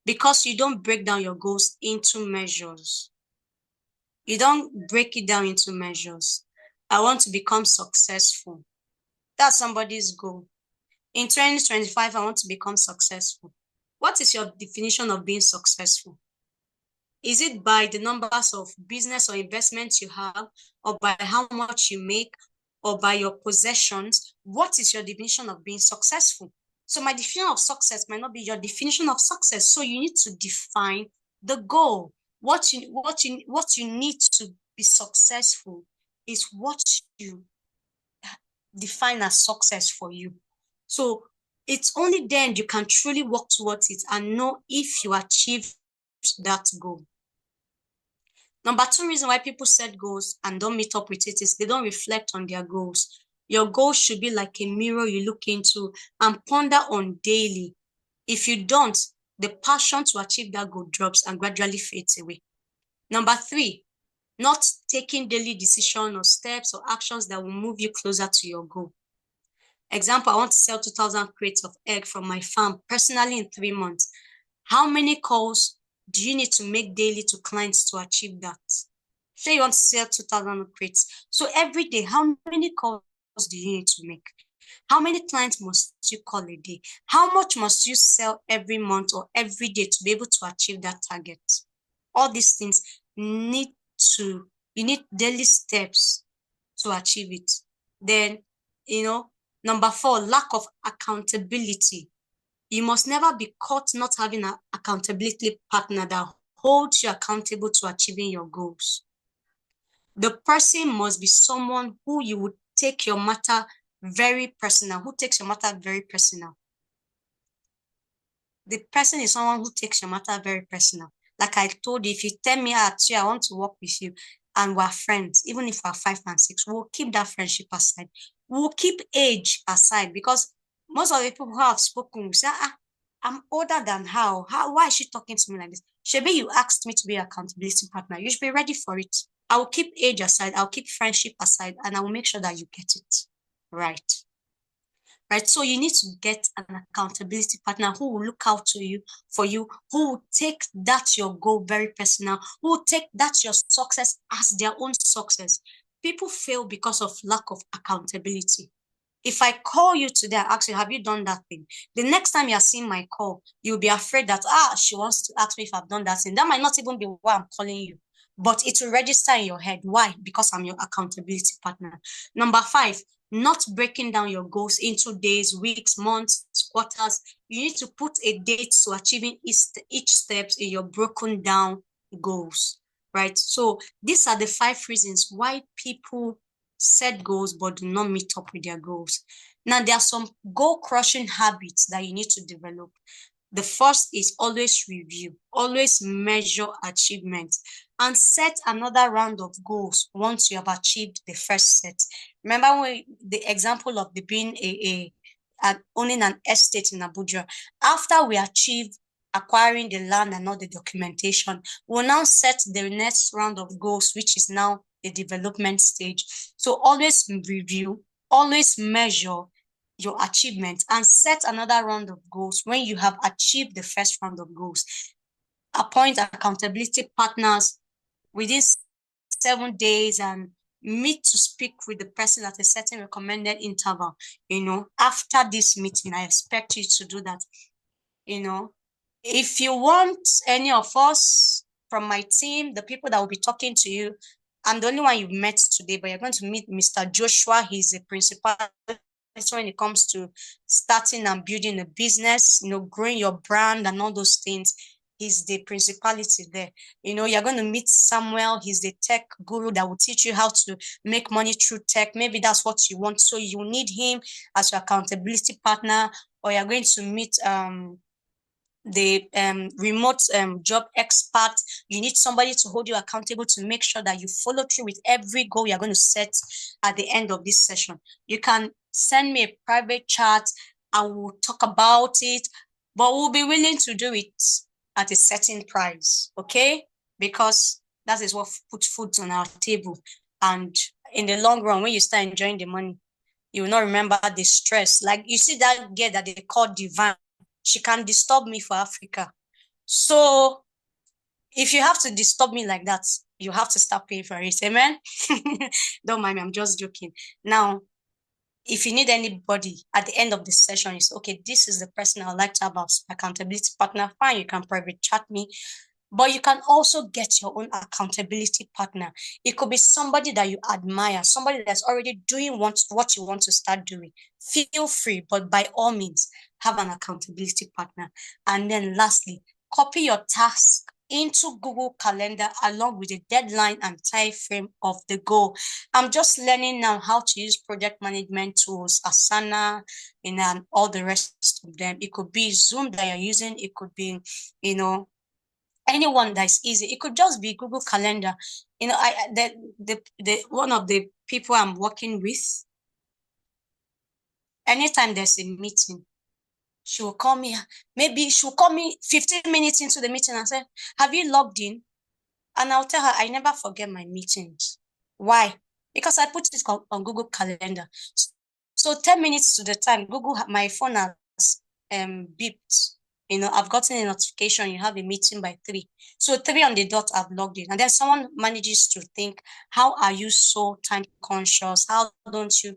Because you don't break down your goals into measures. You don't break it down into measures. I want to become successful. That's somebody's goal. In 2025, I want to become successful. What is your definition of being successful? Is it by the numbers of business or investments you have, or by how much you make, or by your possessions? What is your definition of being successful? So my definition of success might not be your definition of success. So you need to define the goal. What you need to be successful is what you define as success for you. So it's only then you can truly work towards it and know if you achieve that goal. Number two reason why people set goals and don't meet up with it is they don't reflect on their goals. Your goals should be like a mirror you look into and ponder on daily. If you don't, the passion to achieve that goal drops and gradually fades away. Number 3, not taking daily decisions or steps or actions that will move you closer to your goal. Example, I want to sell 2,000 crates of egg from my farm personally in 3 months. How many calls do you need to make daily to clients to achieve that? Say you want to sell 2,000 crates. So every day, how many calls do you need to make? How many clients must you call a day? How much must you sell every month or every day to be able to achieve that target? All these things you need daily steps to achieve it. Then, number 4, lack of accountability. You must never be caught not having an accountability partner that holds you accountable to achieving your goals. The person must be someone who you would take your matter very personal, who takes your matter very personal. The person is someone who takes your matter very personal. Like I told you, if you tell me, I want to work with you and we're friends, even if we're 5 and 6, we'll keep that friendship aside. We'll keep age aside, because most of the people who have spoken will say, I'm older than her. Why is she talking to me like this? Shebi, you asked me to be an accountability partner. You should be ready for it. I will keep age aside. I'll keep friendship aside, and I will make sure that you get it right. Right? So you need to get an accountability partner who will look out for you, who will take that your goal very personal, who will take that your success as their own success. People fail because of lack of accountability. If I call you today and ask you, have you done that thing? The next time you're seeing my call, you'll be afraid that, she wants to ask me if I've done that thing. That might not even be why I'm calling you, but it will register in your head. Why? Because I'm your accountability partner. Number 5, not breaking down your goals into days, weeks, months, quarters. You need to put a date to achieving each steps in your broken down goals, right? So these are the 5 reasons why people set goals but do not meet up with their goals. Now, there are some goal-crushing habits that you need to develop. The first is always review, always measure achievements, and set another round of goals once you have achieved the first set. Remember the example of being owning an estate in Abuja. After we achieve acquiring the land and all the documentation, we'll now set the next round of goals, which is now the development stage. So always review, always measure your achievements, and set another round of goals when you have achieved the first round of goals. Appoint accountability partners within 7 days and meet to speak with the person at a certain recommended interval. After this meeting, I expect you to do that. If you want any of us from my team, the people that will be talking to you, I'm the only one you've met today, but you're going to meet Mr. Joshua. He's a principal when it comes to starting and building a business, growing your brand and all those things. He's the principality there. You're going to meet Samuel. He's the tech guru that will teach you how to make money through tech. Maybe that's what you want. So you need him as your accountability partner. Or you're going to meet the remote job expert. You need somebody to hold you accountable to make sure that you follow through with every goal you're going to set at the end of this session. You can send me a private chat and we'll talk about it, but we'll be willing to do it at a certain price, okay? Because that is what puts food on our table. And in the long run, when you start enjoying the money, you will not remember the stress. Like, you see that girl that they call Divine, she can disturb me for Africa. So if you have to disturb me like that, you have to start paying for it. Amen. Don't mind me, I'm just joking. Now, if you need anybody at the end of the session, you say, okay, this is the person I'd like to have as accountability partner. Fine, you can private chat me. But you can also get your own accountability partner. It could be somebody that you admire, somebody that's already doing what you want to start doing. Feel free, but by all means, have an accountability partner. And then lastly, copy your task into Google Calendar along with the deadline and time frame of the goal. I'm just learning now how to use project management tools, Asana, and all the rest of them. It could be Zoom that you're using. It could be, anyone that's easy. It could just be Google Calendar. The one of the people I'm working with, anytime there's a meeting, she will call me. Maybe she'll call me 15 minutes into the meeting and say, have you logged in? And I'll tell her, I never forget my meetings. Why? Because I put it on Google Calendar. So 10 minutes to the time, my phone has beeped. I've gotten a notification, you have a meeting by 3. So 3 on the dot, I've logged in. And then someone manages to think, how are you so time conscious? How don't you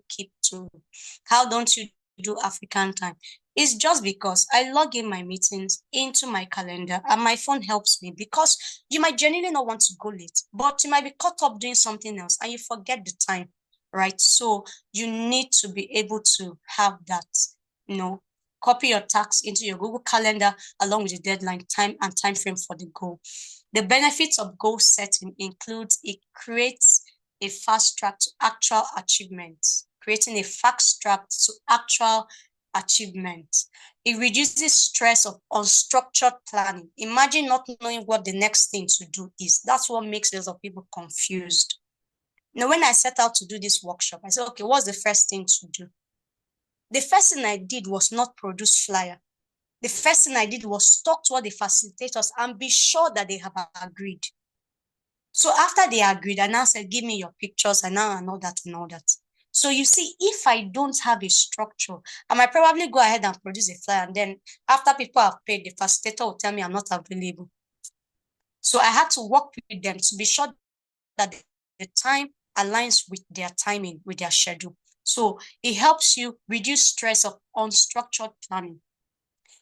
do African time? It's just because I log in my meetings into my calendar and my phone helps me, because you might genuinely not want to go late, but you might be caught up doing something else and you forget the time, right? So you need to be able to have that, copy your tasks into your Google Calendar along with the deadline, time and time frame for the goal. The benefits of goal setting includes it creates a fast track to actual achievement, creating a fast track to actual achievement. It reduces stress of unstructured planning. Imagine not knowing what the next thing to do is. That's what makes a lot of people confused. Now, when I set out to do this workshop, I said, okay, what's the first thing to do? The first thing I did was not produce flyer. The first thing I did was talk to all the facilitators and be sure that they have agreed. So after they agreed, I now said, give me your pictures and all that and all that. So you see, if I don't have a structure, I might probably go ahead and produce a flyer, and then after people have paid, the facilitator will tell me I'm not available. So I had to work with them to be sure that the time aligns with their timing, with their schedule. So it helps you reduce stress of unstructured planning.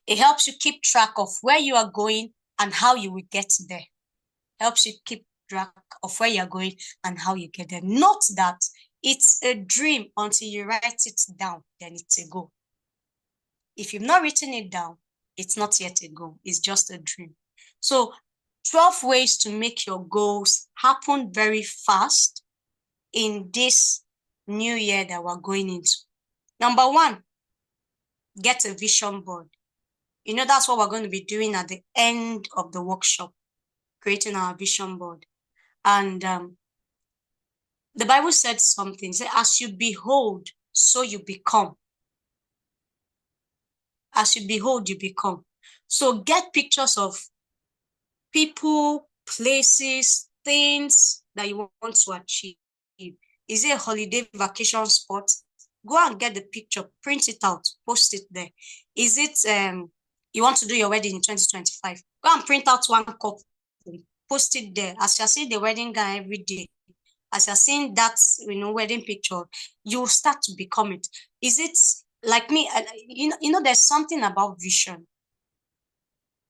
It helps you keep track of where you are going and how you will get there. Helps you keep track of where you're going and how you get there. Not that it's a dream until you write it down, then it's a goal. If you've not written it down, it's not yet a goal. It's just a dream. So 12 ways to make your goals happen very fast in this new year that we're going into. Number 1, get a vision board. That's what we're going to be doing at the end of the workshop, creating our vision board. And the Bible said something, say, as you behold, so you become. As you behold, you become. So get pictures of people, places, things that you want to achieve. Is it a holiday vacation spot? Go and get the picture, print it out, post it there. Is it you want to do your wedding in 2025? Go and print out one copy, post it there. As you're seeing the wedding guy every day, as you're seeing that wedding picture, you start to become it. Is it like me? There's something about vision.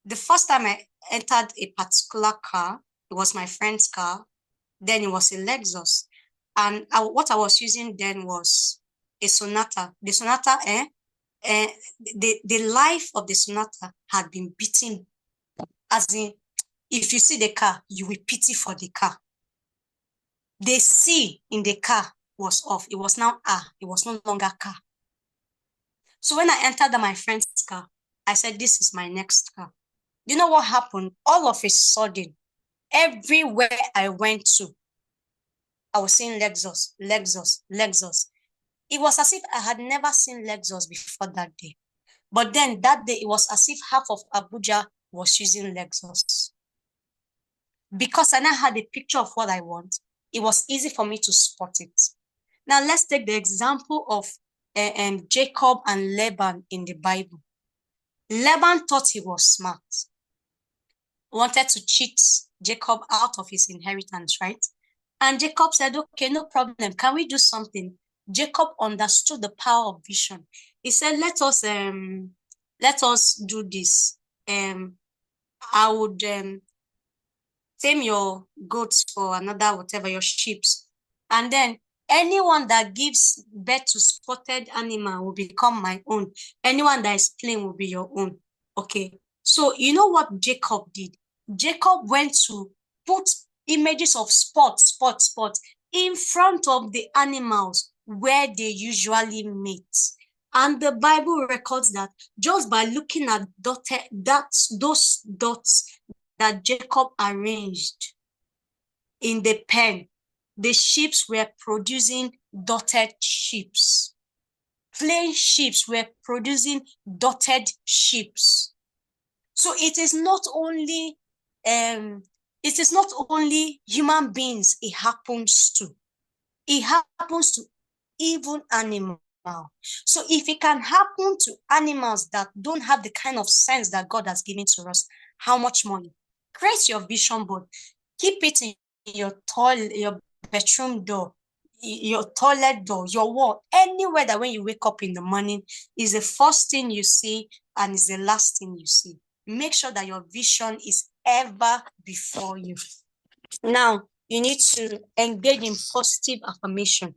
The first time I entered a particular car, it was my friend's car. Then it was a Lexus. And what I was using then was a Sonata. The Sonata, the life of the Sonata had been beaten. As in, if you see the car, you will pity for the car. The C in the car was off. It was now R. It was no longer car. So when I entered my friend's car, I said, this is my next car. You know what happened? All of a sudden, everywhere I went to, I was seeing Lexus, Lexus, Lexus. It was as if I had never seen Lexus before that day. But then that day, it was as if half of Abuja was using Lexus. Because I now had a picture of what I want, it was easy for me to spot it. Now, let's take the example of Jacob and Laban in the Bible. Laban thought he was smart. Wanted to cheat Jacob out of his inheritance, right? And Jacob said, okay, no problem. Can we do something? Jacob understood the power of vision. He said, let us do this. I would tame your goats for another, whatever, your sheep. And then anyone that gives birth to spotted animal will become my own. Anyone that is plain will be your own. Okay. So you know what Jacob did? Jacob went to put images of spots in front of the animals where they usually mate. And the Bible records that just by looking at those dots that Jacob arranged in the pen, the sheep were producing dotted sheep. plain ships were producing dotted ships. So it is not only human beings it happens to. It happens to even animals. So if it can happen to animals that don't have the kind of sense that God has given to us, how much more? Create your vision board. Keep it in your toilet, your bedroom door, your toilet door, your wall, anywhere that when you wake up in the morning is the first thing you see and is the last thing you see. Make sure that your vision is ever before you. Now, you need to engage in positive affirmation.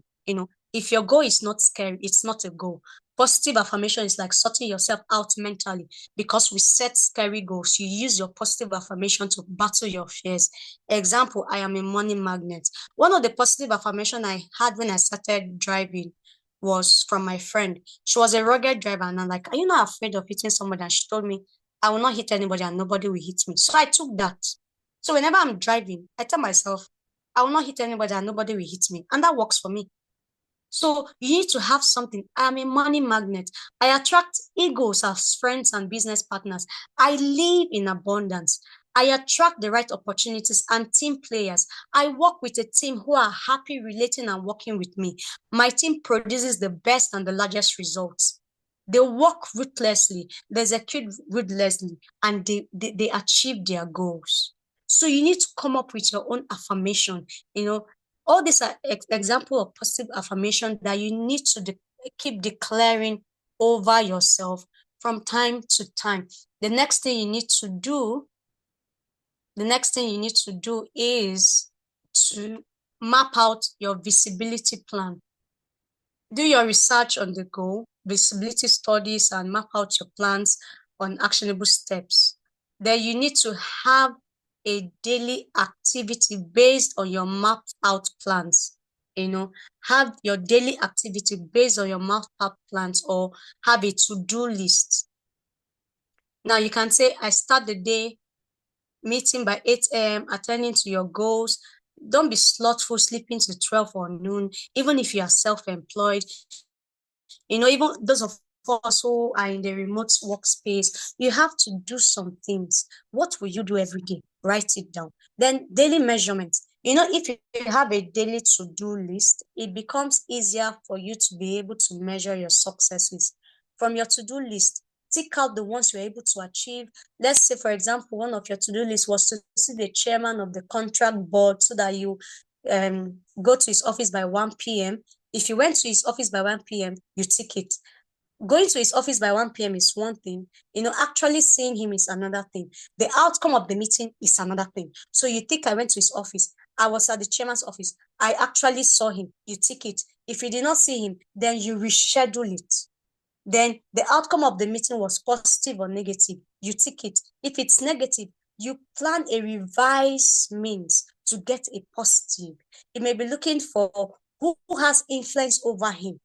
If your goal is not scary, it's not a goal. Positive affirmation is like sorting yourself out mentally, because we set scary goals. You use your positive affirmation to battle your fears. Example, I am a money magnet. One of the positive affirmation I had when I started driving was from my friend. She was a rugged driver, and I'm like, are you not afraid of hitting somebody? And she told me, I will not hit anybody and nobody will hit me. So I took that. So whenever I'm driving, I tell myself, I will not hit anybody and nobody will hit me. And that works for me. So you need to have something. I am a money magnet. I attract egos as friends and business partners. I live in abundance. I attract the right opportunities and team players. I work with a team who are happy relating and working with me. My team produces the best and the largest results. They work ruthlessly, they execute ruthlessly, and they achieve their goals. So you need to come up with your own affirmation. All these are example of positive affirmation that you need to keep declaring over yourself from time to time. The next thing you need to do is to map out your visibility plan. Do your research on the goal, visibility studies, and map out your plans on actionable steps. Then you need to have a daily activity based on your mapped out plans. Have your daily activity based on your mapped out plans, or have a to-do list. Now you can say, I start the day meeting by 8 a.m., attending to your goals. Don't be slothful, sleeping to 12 or noon, even if you are self-employed. Even those of us who are in the remote workspace, you have to do some things. What will you do every day? Write it down. Then daily measurements. If you have a daily to-do list, it becomes easier for you to be able to measure your successes. From your to-do list, tick out the ones you're able to achieve. Let's say, for example, one of your to-do lists was to see the chairman of the contract board so that you go to his office by 1 p.m. If you went to his office by 1 p.m., you tick it. Going to his office by 1 p.m. is one thing. Actually seeing him is another thing. The outcome of the meeting is another thing. So you think, I went to his office. I was at the chairman's office. I actually saw him. You tick it. If you did not see him, then you reschedule it. Then the outcome of the meeting was positive or negative. You tick it. If it's negative, you plan a revised means to get a positive. It may be looking for who has influence over him,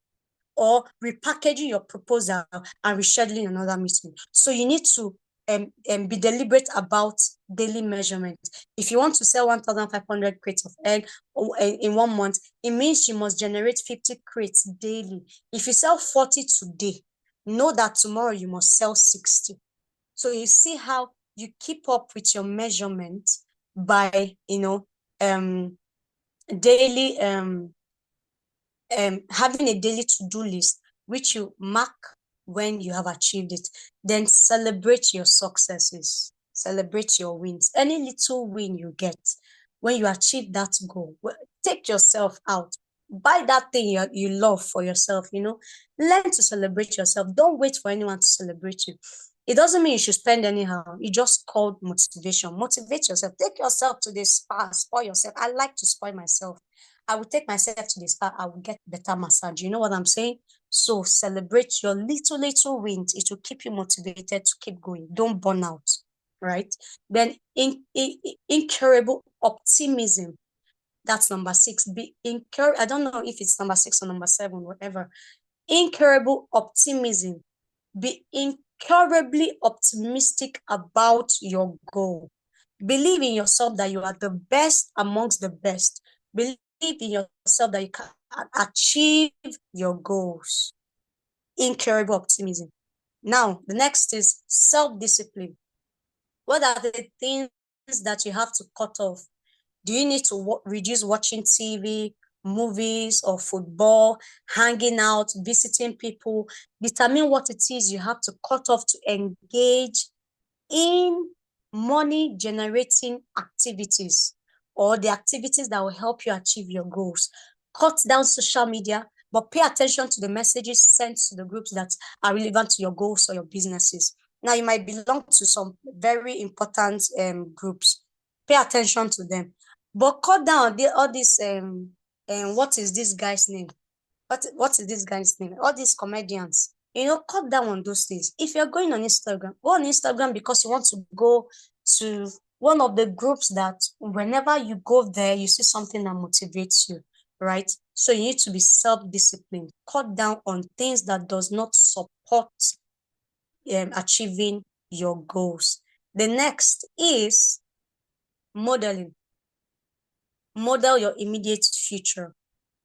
or repackaging your proposal and rescheduling another meeting. So you need to be deliberate about daily measurement. If you want to sell 1,500 crates of egg in 1 month, it means you must generate 50 crates daily. If you sell 40 today, know that tomorrow you must sell 60. So you see how you keep up with your measurement by daily having a daily to-do list, which you mark when you have achieved it. Then celebrate your successes, celebrate your wins. Any little win you get when you achieve that goal, take yourself out, buy that thing you love for yourself. Learn to celebrate yourself. Don't wait for anyone to celebrate you. It doesn't mean you should spend anyhow. It just called motivation. Motivate yourself. Take yourself to the spa, spoil yourself. I like to spoil myself. I will take myself to the spa. I will get better massage. You know what I'm saying? So celebrate your little wins. It will keep you motivated to keep going. Don't burn out, right? Then incurable optimism. That's number 6. I don't know if it's number 6 or number 7, whatever. Incurable optimism. Be incurably optimistic about your goal. Believe in yourself that you are the best amongst the best. Believe in yourself that you can achieve your goals. incurable optimism. Now, the next is self-discipline. What are the things that you have to cut off? Do you need to reduce watching TV, movies, or football, hanging out, visiting people? Determine what it is you have to cut off to engage in money-generating activities or the activities that will help you achieve your goals. Cut down social media, but pay attention to the messages sent to the groups that are relevant to your goals or your businesses. Now, you might belong to some very important groups. Pay attention to them. But cut down all this, what is this guy's name? What is this guy's name? All these comedians. Cut down on those things. If you're going on Instagram, go on Instagram because you want to go to one of the groups that whenever you go there, you see something that motivates you, right? So you need to be self-disciplined. Cut down on things that does not support achieving your goals. The next is modeling. Model your immediate future.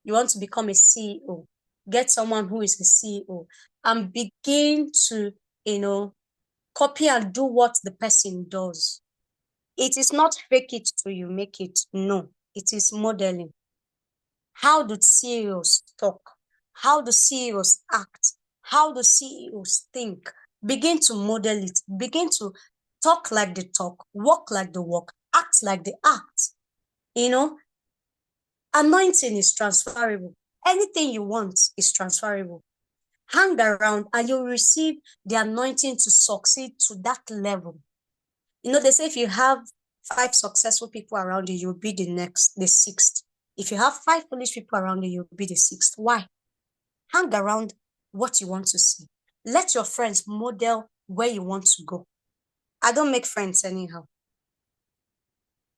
You want to become a CEO, get someone who is a CEO and begin to, copy and do what the person does. It is not fake it till you make it. No, it is modeling. How do CEOs talk? How do CEOs act? How do CEOs think? Begin to model it. Begin to talk like they talk, walk like they walk, act like they act. Anointing is transferable. Anything you want is transferable. Hang around and you'll receive the anointing to succeed to that level. They say if you have 5 successful people around you, you'll be the 6th. If you have 5 foolish people around you, you'll be the 6th. Why? Hang around what you want to see. Let your friends model where you want to go. I don't make friends anyhow.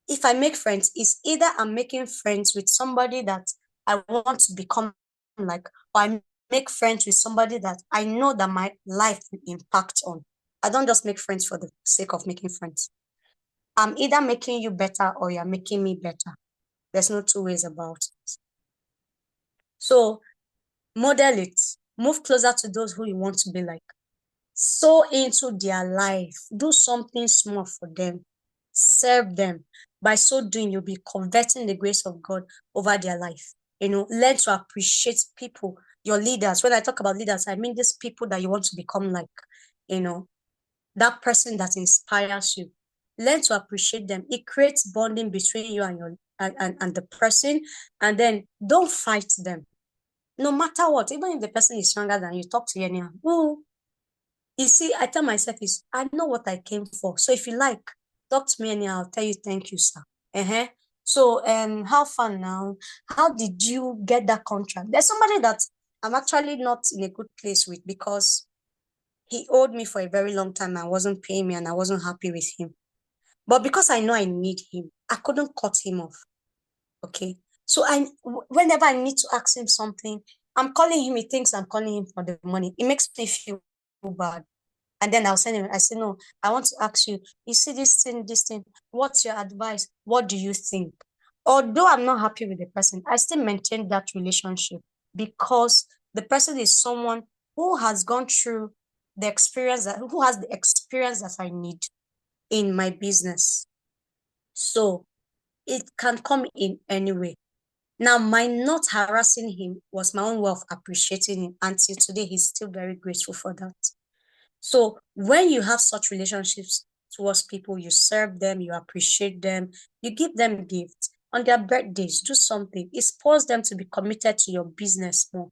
If I make friends, it's either I'm making friends with somebody that I want to become like, or I make friends with somebody that I know that my life will impact on. I don't just make friends for the sake of making friends. I'm either making you better or you're making me better. There's no 2 ways about it. So model it. Move closer to those who you want to be like. Sow into their life. Do something small for them. Serve them. By so doing, you'll be converting the grace of God over their life. Learn to appreciate people, your leaders. When I talk about leaders, I mean these people that you want to become like, that person that inspires you. Learn to appreciate them. It creates bonding between you and and the person. And then don't fight them. No matter what, even if the person is younger than you, talk to you anyhow. Ooh. You see, I tell myself I know what I came for. So if you like, talk to me anyhow. I'll tell you, thank you, sir. So, how fun now? How did you get that contract? There's somebody that I'm actually not in a good place with because he owed me for a very long time and wasn't paying me and I wasn't happy with him. But because I know I need him, I couldn't cut him off. Okay. So whenever I need to ask him something, I'm calling him. He thinks I'm calling him for the money. It makes me feel bad. And then I'll send him, I say, no, I want to ask you, you see this thing, what's your advice? What do you think? Although I'm not happy with the person, I still maintain that relationship because the person is someone who has gone through the experience, who has the experience that I need in my business. So it can come in any way. Now, my not harassing him was my own way of appreciating him. Until today, he's still very grateful for that. So when you have such relationships towards people, you serve them, you appreciate them, you give them gifts. On their birthdays, do something. It spurs them to be committed to your business more.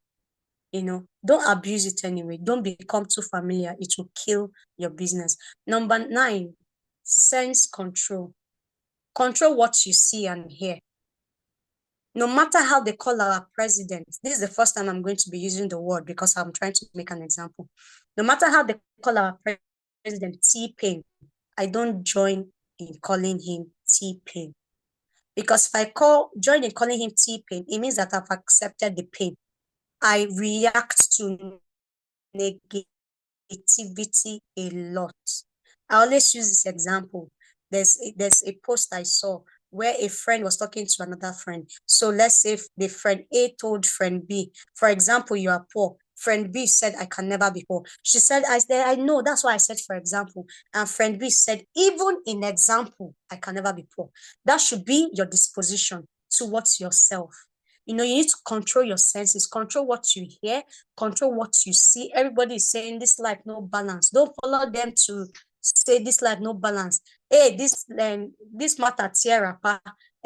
Don't abuse it anyway. Don't become too familiar. It will kill your business. Number 9, sense control. Control what you see and hear. No matter how they call our president, this is the first time I'm going to be using the word because I'm trying to make an example. No matter how they call our president T-Pain, I don't join in calling him T-Pain. Because if I join in calling him T-Pain, it means that I've accepted the pain. I react to negativity a lot. I always use this example. There's a post I saw where a friend was talking to another friend. So let's say if the friend A told friend B, for example, you are poor. Friend B said, I can never be poor. She said, I know. That's why I said, for example. And friend B said, even in example, I can never be poor. That should be your disposition towards yourself. You need to control your senses, control what you hear, control what you see. Everybody is saying this life, no balance. Don't follow them to say this life, no balance. Hey, this matter, Tierra,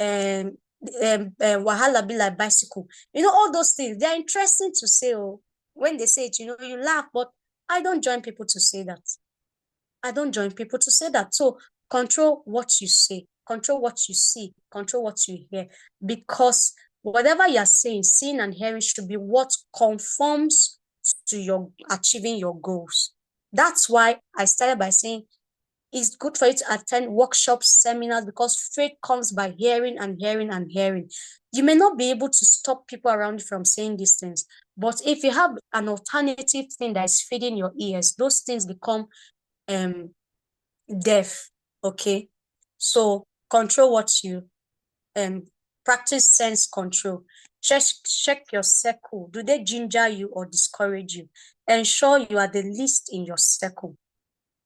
wahala be like bicycle. All those things, they're interesting to say. Oh, when they say it, you laugh, but I don't join people to say that. I don't join people to say that. So control what you say, control what you see, control what you hear, because whatever you're saying, seeing and hearing should be what conforms to your achieving your goals. That's why I started by saying it's good for you to attend workshops, seminars, because faith comes by hearing and hearing and hearing. You may not be able to stop people around you from saying these things, but if you have an alternative thing that is feeding your ears, those things become deaf. Okay, so control what you practice sense control. Check your circle. Do they ginger you or discourage you? Ensure you are the least in your circle.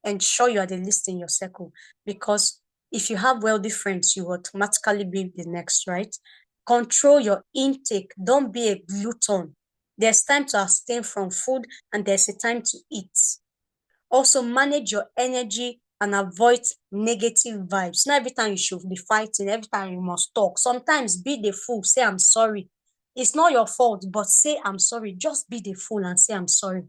Ensure you are the least in your circle, because if you have wealthy friends, you automatically be the next, right? Control your intake. Don't be a glutton. There's time to abstain from food and there's a time to eat. Also, manage your energy and avoid negative vibes. Not every time you should be fighting, every time you must talk. Sometimes be the fool, say I'm sorry. It's not your fault, but say I'm sorry. Just be the fool and say I'm sorry.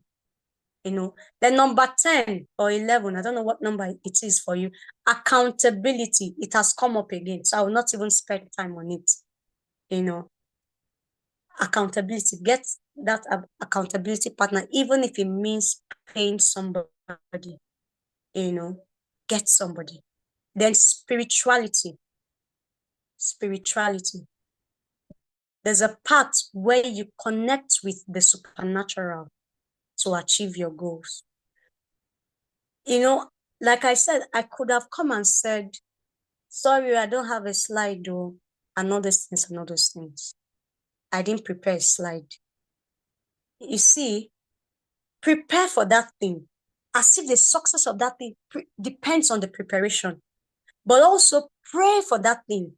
Then number 10 or 11, I don't know what number it is for you. Accountability. It has come up again, so I will not even spend time on it. Accountability. Get that accountability partner, even if it means paying somebody. Get somebody. Then spirituality. There's a part where you connect with the supernatural to achieve your goals. Like I said, I could have come and said, sorry, I don't have a slide, though, and all those things. I didn't prepare a slide. You see, prepare for that thing as if the success of that thing depends on the preparation. But also pray for that thing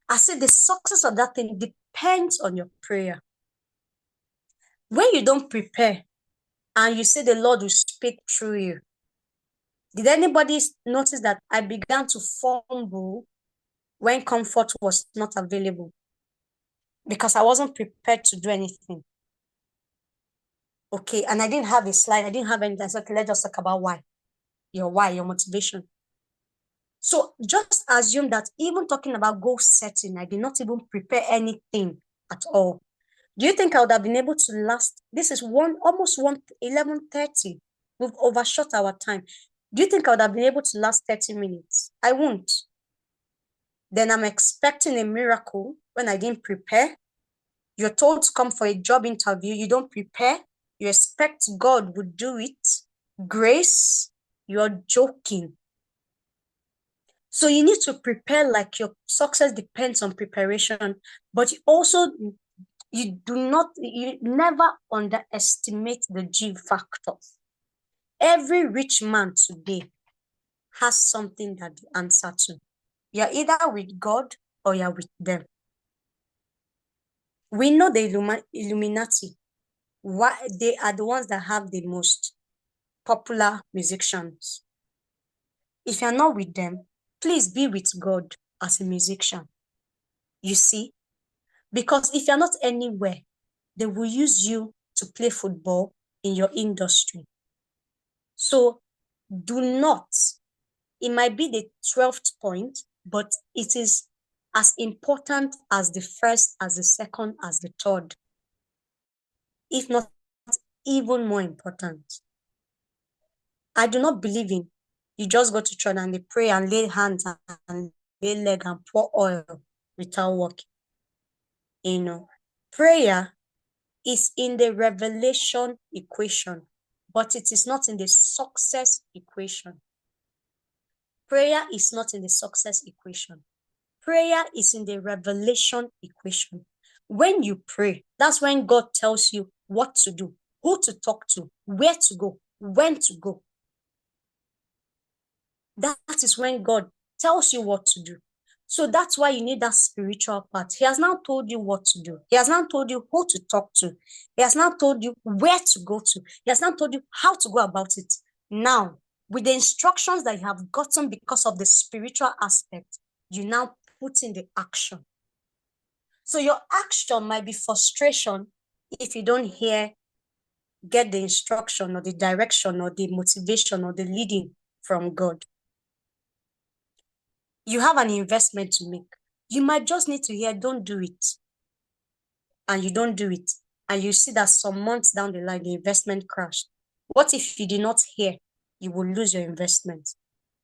as if the success of that thing depends on your prayer. When you don't prepare and you say the Lord will speak through you, did anybody notice that I began to fumble when comfort was not available? Because I wasn't prepared to do anything. Okay, and I didn't have a slide. I didn't have anything. So okay, let's just talk about why, your motivation. So just assume that even talking about goal setting, I did not even prepare anything at all. Do you think I would have been able to last? This is almost 11:30. We've overshot our time. Do you think I would have been able to last 30 minutes? I won't. Then I'm expecting a miracle when I didn't prepare. You're told to come for a job interview. You don't prepare. You expect God would do it. Grace, you're joking. So you need to prepare like your success depends on preparation, but you never underestimate the G factor. Every rich man today has something that you answer to. You're either with God or you're with them. We know the Illuminati. Why they are the ones that have the most popular musicians. If you're not with them, please be with God as a musician. You see? Because if you're not anywhere, they will use you to play football in your industry. So do not, it might be the 12th point, but it is as important as the first, as the second, as the third, if not even more important. I do not believe in you just go to church and they pray and lay hands and lay leg and pour oil without working. Prayer is in the revelation equation, but it is not in the success equation. Prayer is not in the success equation. Prayer is in the revelation equation. When you pray, that's when God tells you what to do. who to talk to, where to go, when to go. That is when God tells you what to do. So that's why you need that spiritual part. He has now told you what to do. He has now told you who to talk to. He has now told you where to go to. He has now told you how to go about it. Now, with the instructions that you have gotten because of the spiritual aspect, you now put in the action. So your action might be frustration if you don't get the instruction or the direction or the motivation or the leading from God. You have an investment to make. You might just need to hear, don't do it. And you don't do it. And you see that some months down the line, the investment crashed. What if you did not hear? You will lose your investment.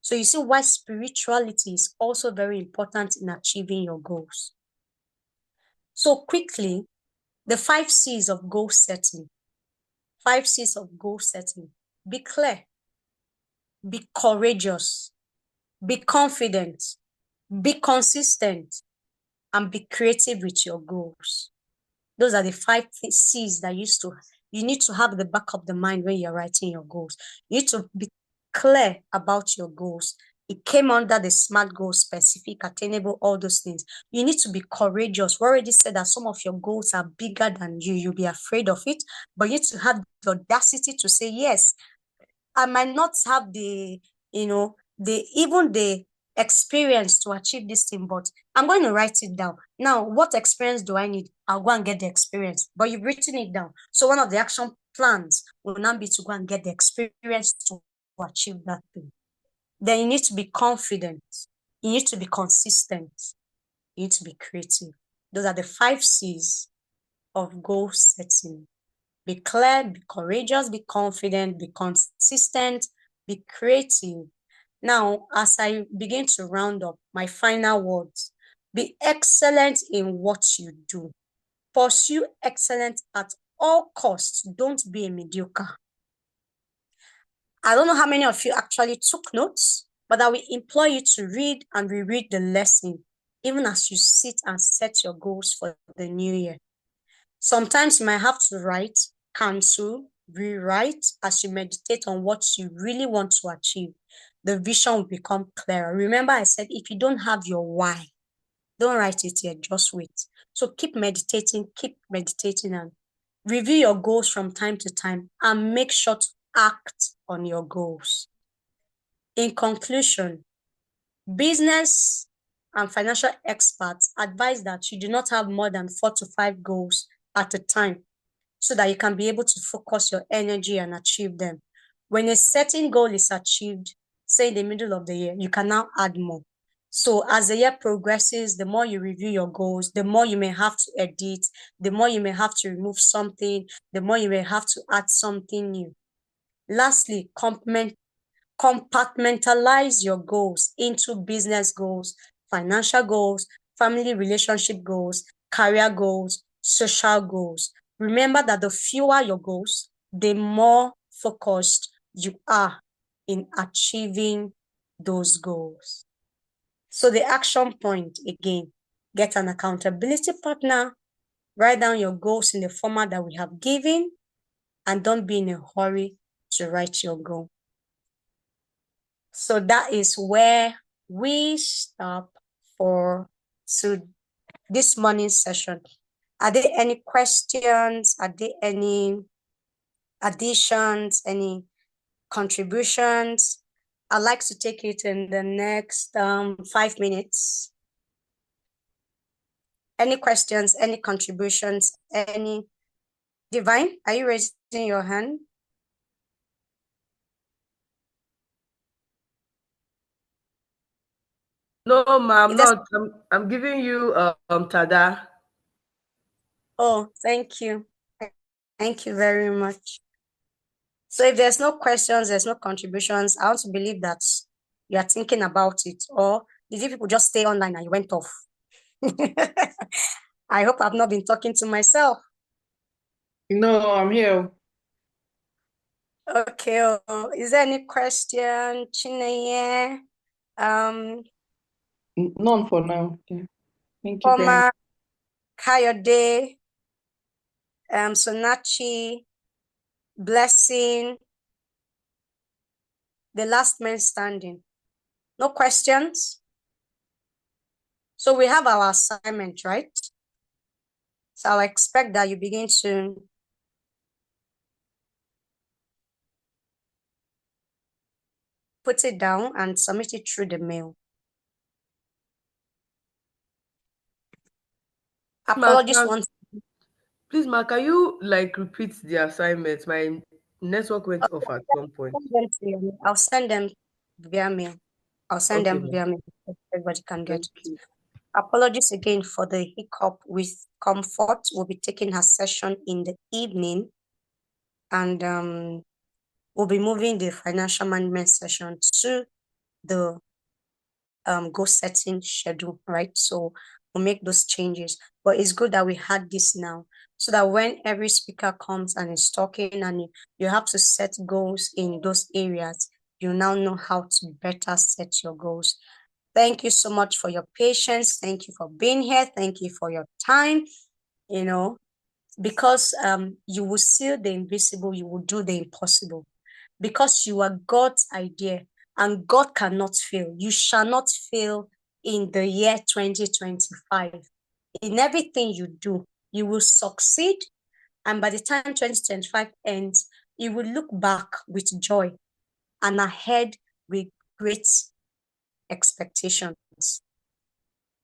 So you see why spirituality is also very important in achieving your goals. So quickly, the 5 C's of goal setting. 5 C's of goal setting. Be clear. Be courageous. Be confident. Be consistent. And be creative with your goals. Those are the 5 C's that you need to have at the back of the mind when you're writing your goals. You need to be clear about your goals. It came under the SMART goals, specific, attainable, all those things. You need to be courageous. We already said that some of your goals are bigger than you. You'll be afraid of it, but you need to have the audacity to say, yes, I might not have the experience to achieve this thing, but I'm going to write it down. Now, what experience do I need? I'll go and get the experience. But you've written it down. So one of the action plans will now be to go and get the experience to achieve that thing. Then you need to be confident. You need to be consistent. You need to be creative. Those are the 5 C's of goal setting. Be clear, be courageous, be confident, be consistent, be creative. Now, as I begin to round up my final words, be excellent in what you do. Pursue excellence at all costs. Don't be a mediocre. I don't know how many of you actually took notes, but I will implore you to read and reread the lesson, even as you sit and set your goals for the new year. Sometimes you might have to write, cancel, rewrite as you meditate on what you really want to achieve. The vision will become clearer. Remember, I said if you don't have your why, don't write it yet, just wait. So keep meditating and review your goals from time to time and make sure to act on your goals. In conclusion, business and financial experts advise that you do not have more than 4 to 5 goals at a time so that you can be able to focus your energy and achieve them. When a certain goal is achieved, say in the middle of the year, you can now add more. So as the year progresses, the more you review your goals, the more you may have to edit, the more you may have to remove something, the more you may have to add something new. Lastly, compartmentalize your goals into business goals, financial goals, family relationship goals, career goals, social goals. Remember that the fewer your goals, the more focused you are in achieving those goals. So the action point again, get an accountability partner, write down your goals in the format that we have given, and don't be in a hurry to write your goal. So that is where we stop for this morning's session. Are there any questions? Are there any additions, any contributions? I'd like to take it in the next 5 minutes. Any questions, any contributions, any? Divine, are you raising your hand? No, ma'am, not. I'm giving you Tada. Oh, thank you. Thank you very much. So if there's no questions, there's no contributions, I want to believe that you are thinking about it. Or did you people just stay online and you went off? I hope I've not been talking to myself. No, I'm here. Okay. Oh, is there any question, Chineye? None for now. Okay. Thank you very Oma, much. Kayode, Sonachi, Blessing, the last man standing. No questions? So we have our assignment, right? So I expect that you begin to put it down and submit it through the mail. Apologies once. Please, Ma, can you repeat the assignments? My network went off at some point. I'll send them via mail. I'll send Okay, them ma. via mail so everybody can get Thank it. you. Apologies again for the hiccup with Comfort. We'll be taking her session in the evening, and we'll be moving the financial management session to the goal setting schedule, right? So we'll make those changes. But it's good that we had this now, so that when every speaker comes and is talking and you have to set goals in those areas, you now know how to better set your goals. Thank you so much for your patience. Thank you for being here. Thank you for your time. Because you will see the invisible, you will do the impossible. Because you are God's idea and God cannot fail. You shall not fail in the year 2025. In everything you do, you will succeed. And by the time 2025 ends, you will look back with joy and ahead with great expectations.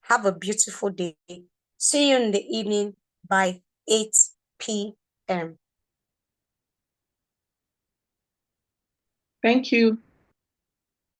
Have a beautiful day. See you in the evening by 8 p.m. Thank you.